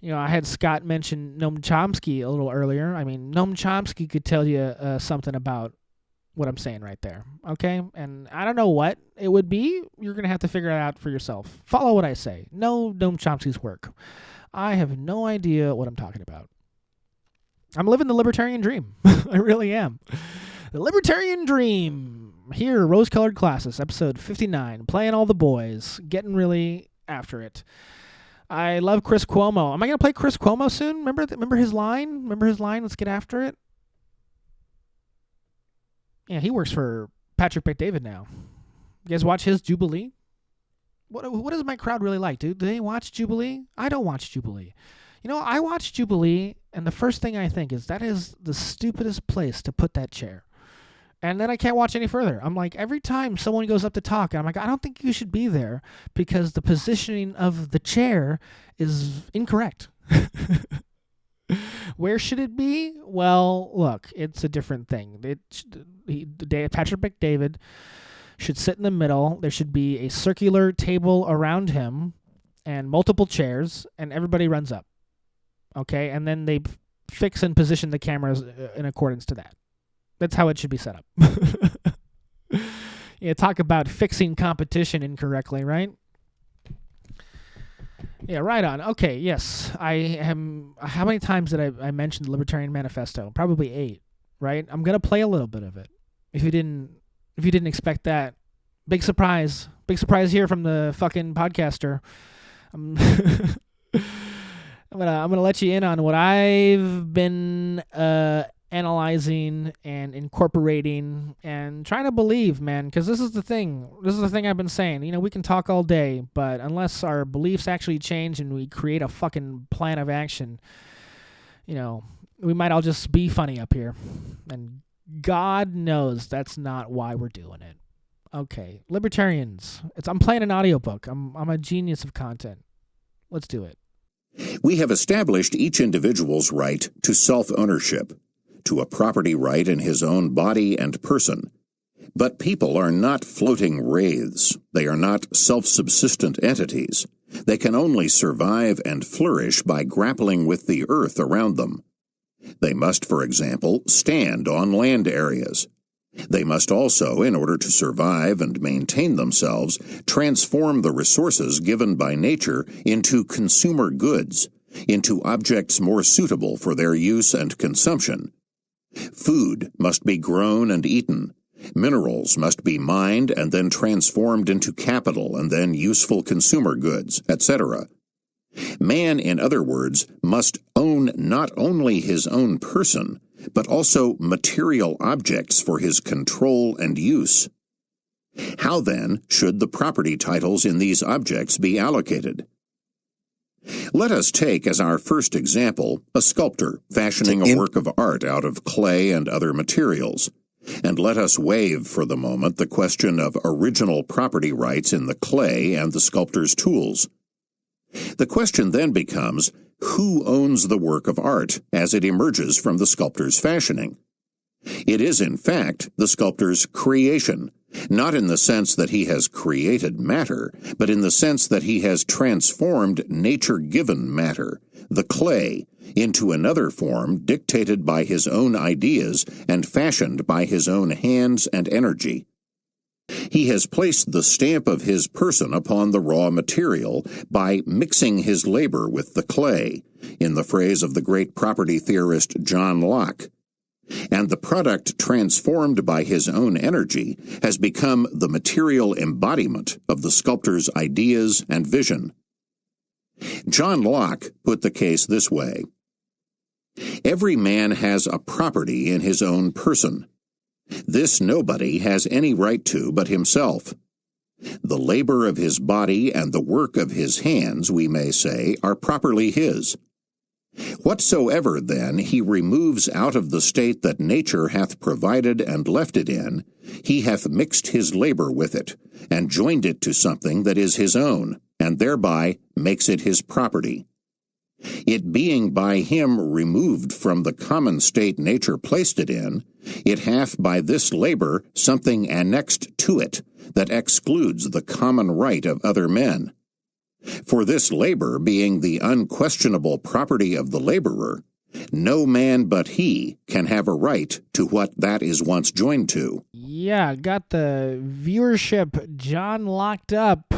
You know, I had Scott mention Noam Chomsky a little earlier. I mean, Noam Chomsky could tell you something about what I'm saying right there, okay? And I don't know what it would be. You're going to have to figure it out for yourself. Follow what I say. Know Noam Chomsky's work. I have no idea what I'm talking about. I'm living the libertarian dream. I really am. The libertarian dream. Here, Rose-Colored Classist, episode 59. Playing all the boys. Getting really after it. I love Chris Cuomo. Am I going to play Chris Cuomo soon? Remember his line? Let's get after it. Yeah, he works for Patrick Bet-David now. You guys watch his Jubilee? What is my crowd really like, dude? Do they watch Jubilee? I don't watch Jubilee. You know, I watch Jubilee, and the first thing I think is that is the stupidest place to put that chair. And then I can't watch any further. I'm like, every time someone goes up to talk, I'm like, I don't think you should be there because the positioning of the chair is incorrect. Where should it be? Well, look, it's a different thing. Patrick Bet-David should sit in the middle. There should be a circular table around him and multiple chairs, and everybody runs up. Okay? And then they fix and position the cameras in accordance to that. That's how it should be set up. Yeah, talk about fixing competition incorrectly, right? Yeah, right on. Okay, yes. I am. How many times did I mention the Libertarian Manifesto? Probably 8, right? I'm gonna play a little bit of it. If you didn't expect that, big surprise here from the fucking podcaster. I'm gonna let you in on what I've been analyzing and incorporating and trying to believe, man, because this is the thing I've been saying. You know, we can talk all day, but unless our beliefs actually change and we create a fucking plan of action, you know, we might all just be funny up here. And God knows that's not why we're doing it. Okay, libertarians. I'm playing an audiobook. I'm a genius of content. Let's do it. We have established each individual's right to self-ownership, to a property right in his own body and person. But people are not floating wraiths. They are not self-subsistent entities. They can only survive and flourish by grappling with the earth around them. They must, for example, stand on land areas. They must also, in order to survive and maintain themselves, transform the resources given by nature into consumer goods, into objects more suitable for their use and consumption. Food must be grown and eaten. Minerals must be mined and then transformed into capital and then useful consumer goods, etc. Man, in other words, must own not only his own person, but also material objects for his control and use. How, then, should the property titles in these objects be allocated? Let us take as our first example a sculptor fashioning a work of art out of clay and other materials. And let us waive for the moment the question of original property rights in the clay and the sculptor's tools. The question then becomes, who owns the work of art as it emerges from the sculptor's fashioning? It is, in fact, the sculptor's creation, not in the sense that he has created matter, but in the sense that he has transformed nature-given matter, the clay, into another form dictated by his own ideas and fashioned by his own hands and energy. He has placed the stamp of his person upon the raw material by mixing his labor with the clay, in the phrase of the great property theorist John Locke. And the product transformed by his own energy has become the material embodiment of the sculptor's ideas and vision. John Locke put the case this way: every man has a property in his own person. This nobody has any right to but himself. The labor of his body and the work of his hands, we may say, are properly his. Whatsoever, then, he removes out of the state that nature hath provided and left it in, he hath mixed his labor with it, and joined it to something that is his own, and thereby makes it his property. It being by him removed from the common state nature placed it in, it hath by this labor something annexed to it, that excludes the common right of other men. For this labor being the unquestionable property of the laborer, no man but he can have a right to what that is once joined to. Yeah, got the viewership John locked up,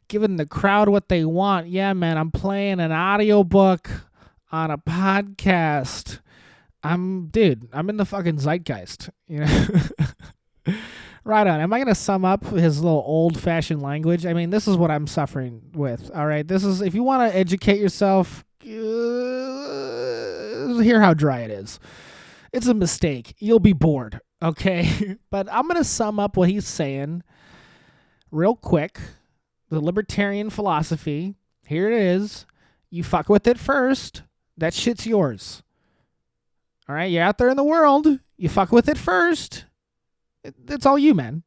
giving the crowd what they want. Yeah, man, I'm playing an audiobook on a podcast. I'm in the fucking zeitgeist, you know. Right on. Am I going to sum up his little old-fashioned language? I mean, this is what I'm suffering with, all right? This is, if you want to educate yourself, hear how dry it is. It's a mistake. You'll be bored, okay? But I'm going to sum up what he's saying real quick. The libertarian philosophy, here it is. You fuck with it first, that shit's yours. All right, you're out there in the world. You fuck with it first. It's all you, man.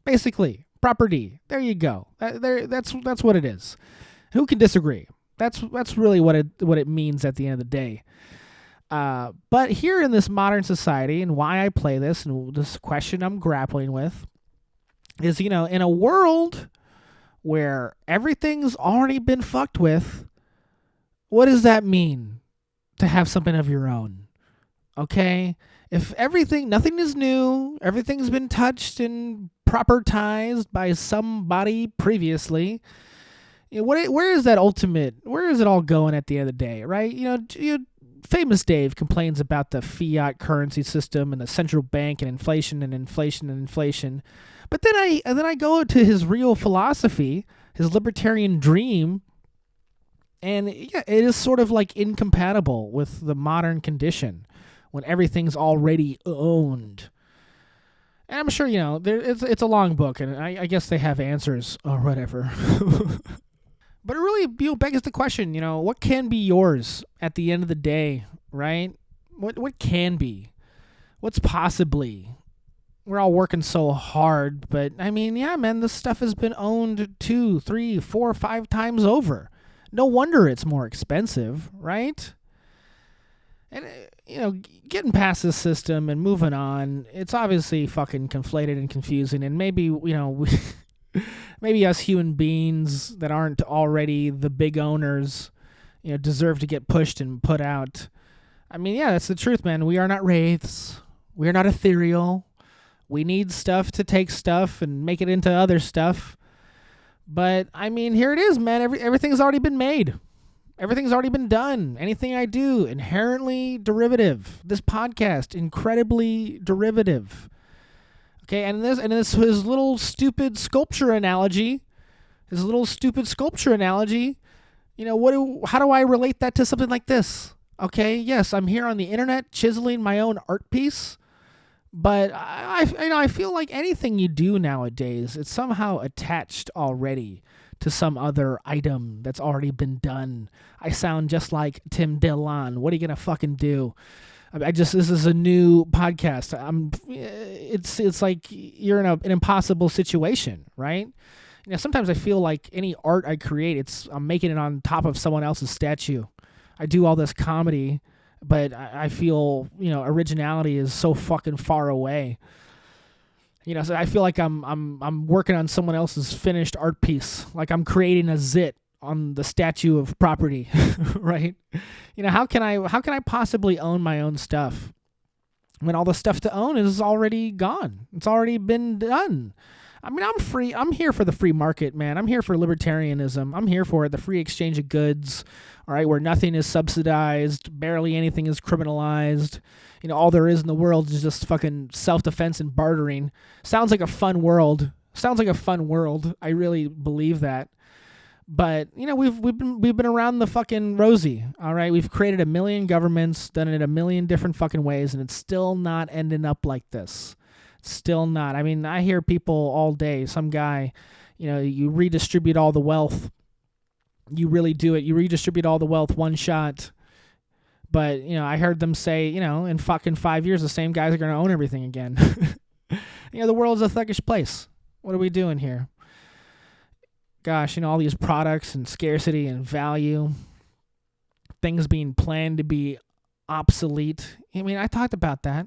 Basically, property. There you go. That's what it is. Who can disagree? That's really what it means at the end of the day. But here in this modern society, and why I play this, and this question I'm grappling with, is, you know, in a world where everything's already been fucked with, what does that mean to have something of your own? Okay? If nothing is new, everything's been touched and propertized by somebody previously, you know, where is that ultimate, where is it all going at the end of the day, right? You know, Famous Dave complains about the fiat currency system and the central bank and inflation and inflation and inflation. But then I go to his real philosophy, his libertarian dream, and yeah, it is sort of like incompatible with the modern condition when everything's already owned. And I'm sure, you know, it's a long book, and I guess they have answers or whatever. But it really, begs the question, you know, what can be yours at the end of the day, right? What can be? What's possibly? We're all working so hard, but I mean, yeah, man, this stuff has been owned 2, 3, 4, 5 times over. No wonder it's more expensive, right? And, getting past this system and moving on, it's obviously fucking conflated and confusing. And maybe, maybe us human beings that aren't already the big owners, deserve to get pushed and put out. I mean, yeah, that's the truth, man. We are not wraiths. We are not ethereal. We need stuff to take stuff and make it into other stuff. But, I mean, here it is, man. Everything's already been made. Everything's already been done. Anything I do, inherently derivative. This podcast, incredibly derivative. Okay, and this his little stupid sculpture analogy. How do I relate that to something like this? Okay, yes, I'm here on the internet chiseling my own art piece. But I feel like anything you do nowadays, it's somehow attached already to some other item that's already been done. I sound just like Tim Dillon. What are you gonna fucking do? This is a new podcast. It's like you're in an impossible situation, right? Sometimes I feel like any art I create, I'm making it on top of someone else's statue. I do all this comedy, but I feel, originality is so fucking far away. So I feel like I'm working on someone else's finished art piece, like I'm creating a zit on the statue of property, right? How can I possibly own my own stuff when all the stuff to own is already gone? It's already been done. I mean, I'm free. I'm here for the free market, man. I'm here for libertarianism. I'm here for the free exchange of goods, all right, where nothing is subsidized, barely anything is criminalized. All there is in the world is just fucking self-defense and bartering. Sounds like a fun world. I really believe that. But, we've been around the fucking rosy, all right? We've created a million governments, done it a million different fucking ways, and it's still not ending up like this. Still not. I mean, I hear people all day, some guy, you redistribute all the wealth. You really do it. You redistribute all the wealth one shot. But, I heard them say, in fucking 5 years, the same guys are going to own everything again. The world's a thuggish place. What are we doing here? Gosh, all these products and scarcity and value, things being planned to be obsolete. I mean, I talked about that.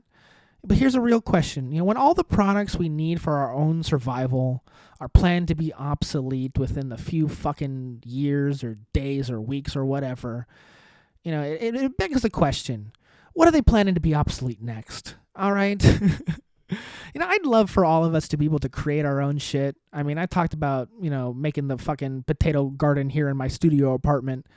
But here's a real question. When all the products we need for our own survival are planned to be obsolete within a few fucking years or days or weeks or whatever, it begs the question, what are they planning to be obsolete next? All right? I'd love for all of us to be able to create our own shit. I mean, I talked about, making the fucking potato garden here in my studio apartment.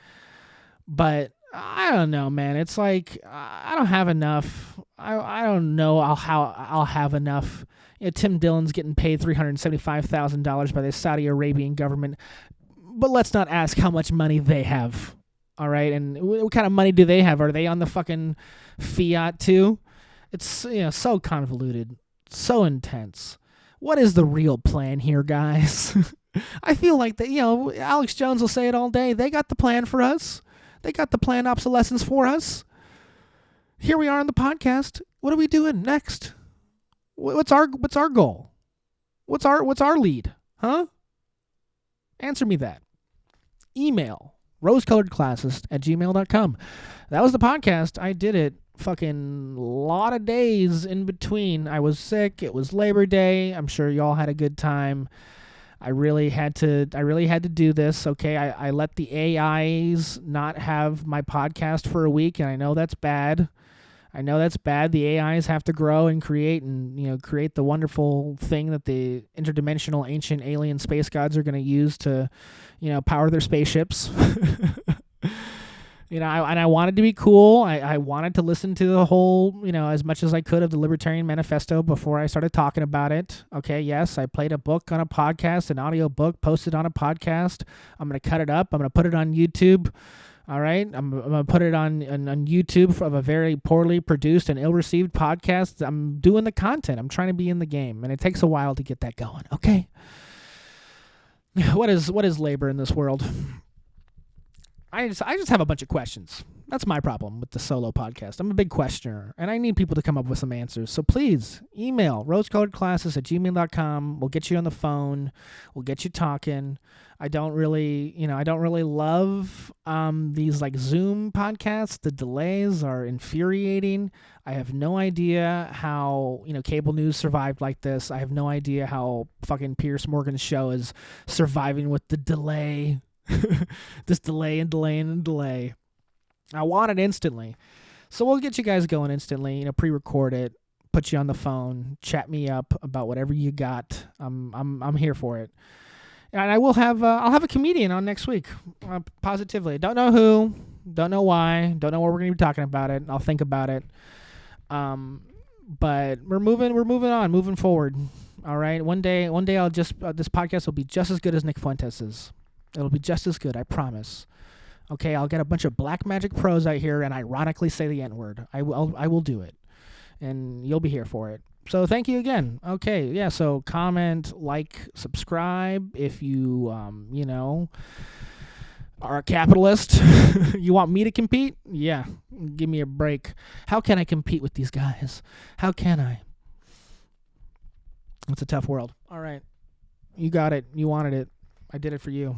But I don't know, man. It's like, I don't have enough. I don't know how I'll have enough. Tim Dillon's getting paid $375,000 by the Saudi Arabian government. But let's not ask how much money they have. All right, and what kind of money do they have? Are they on the fucking fiat too? It's so convoluted, so intense. What is the real plan here, guys? I feel like that. Alex Jones will say it all day. They got the plan for us. They got the planned obsolescence for us. Here we are on the podcast. What are we doing next? What's our goal? What's our lead? Huh? Answer me that. Email rosecoloredclassist@gmail.com. That was the podcast. I did it fucking lot of days in between. I was sick. It was Labor Day. I'm sure y'all had a good time. I really had to do this. Okay. I let the AIs not have my podcast for a week, and I know that's bad. The AIs have to grow and create the wonderful thing that the interdimensional ancient alien space gods are going to use to, power their spaceships. And I wanted to be cool. I wanted to listen to the whole, as much as I could of the Libertarian Manifesto before I started talking about it. Okay, yes, I played a book on a podcast, an audio book posted on a podcast. I'm going to cut it up. I'm going to put it on YouTube. All right, I'm going to put it on YouTube of a very poorly produced and ill-received podcast. I'm doing the content. I'm trying to be in the game, and it takes a while to get that going. Okay. What is labor in this world? I just have a bunch of questions. That's my problem with the solo podcast. I'm a big questioner, and I need people to come up with some answers. So please email rosecoloredclasses@gmail.com. We'll get you on the phone. We'll get you talking. I don't really love these like Zoom podcasts. The delays are infuriating. I have no idea how cable news survived like this. I have no idea how fucking Piers Morgan's show is surviving with the delay. This delay and delay and delay. I want it instantly. So we'll get you guys going instantly, pre-record it, put you on the phone, chat me up about whatever you got. I'm here for it. And I'll have a comedian on next week. Positively. Don't know who, don't know why, don't know what we're going to be talking about it. I'll think about it. But we're moving on, moving forward. All right. One day I'll this podcast will be just as good as Nick Fuentes's. It'll be just as good, I promise. Okay, I'll get a bunch of black magic pros out here and ironically say the N-word. I will do it. And you'll be here for it. So thank you again. Okay, yeah, so comment, like, subscribe if you, are a capitalist. You want me to compete? Yeah, give me a break. How can I compete with these guys? How can I? It's a tough world. All right, you got it. You wanted it. I did it for you.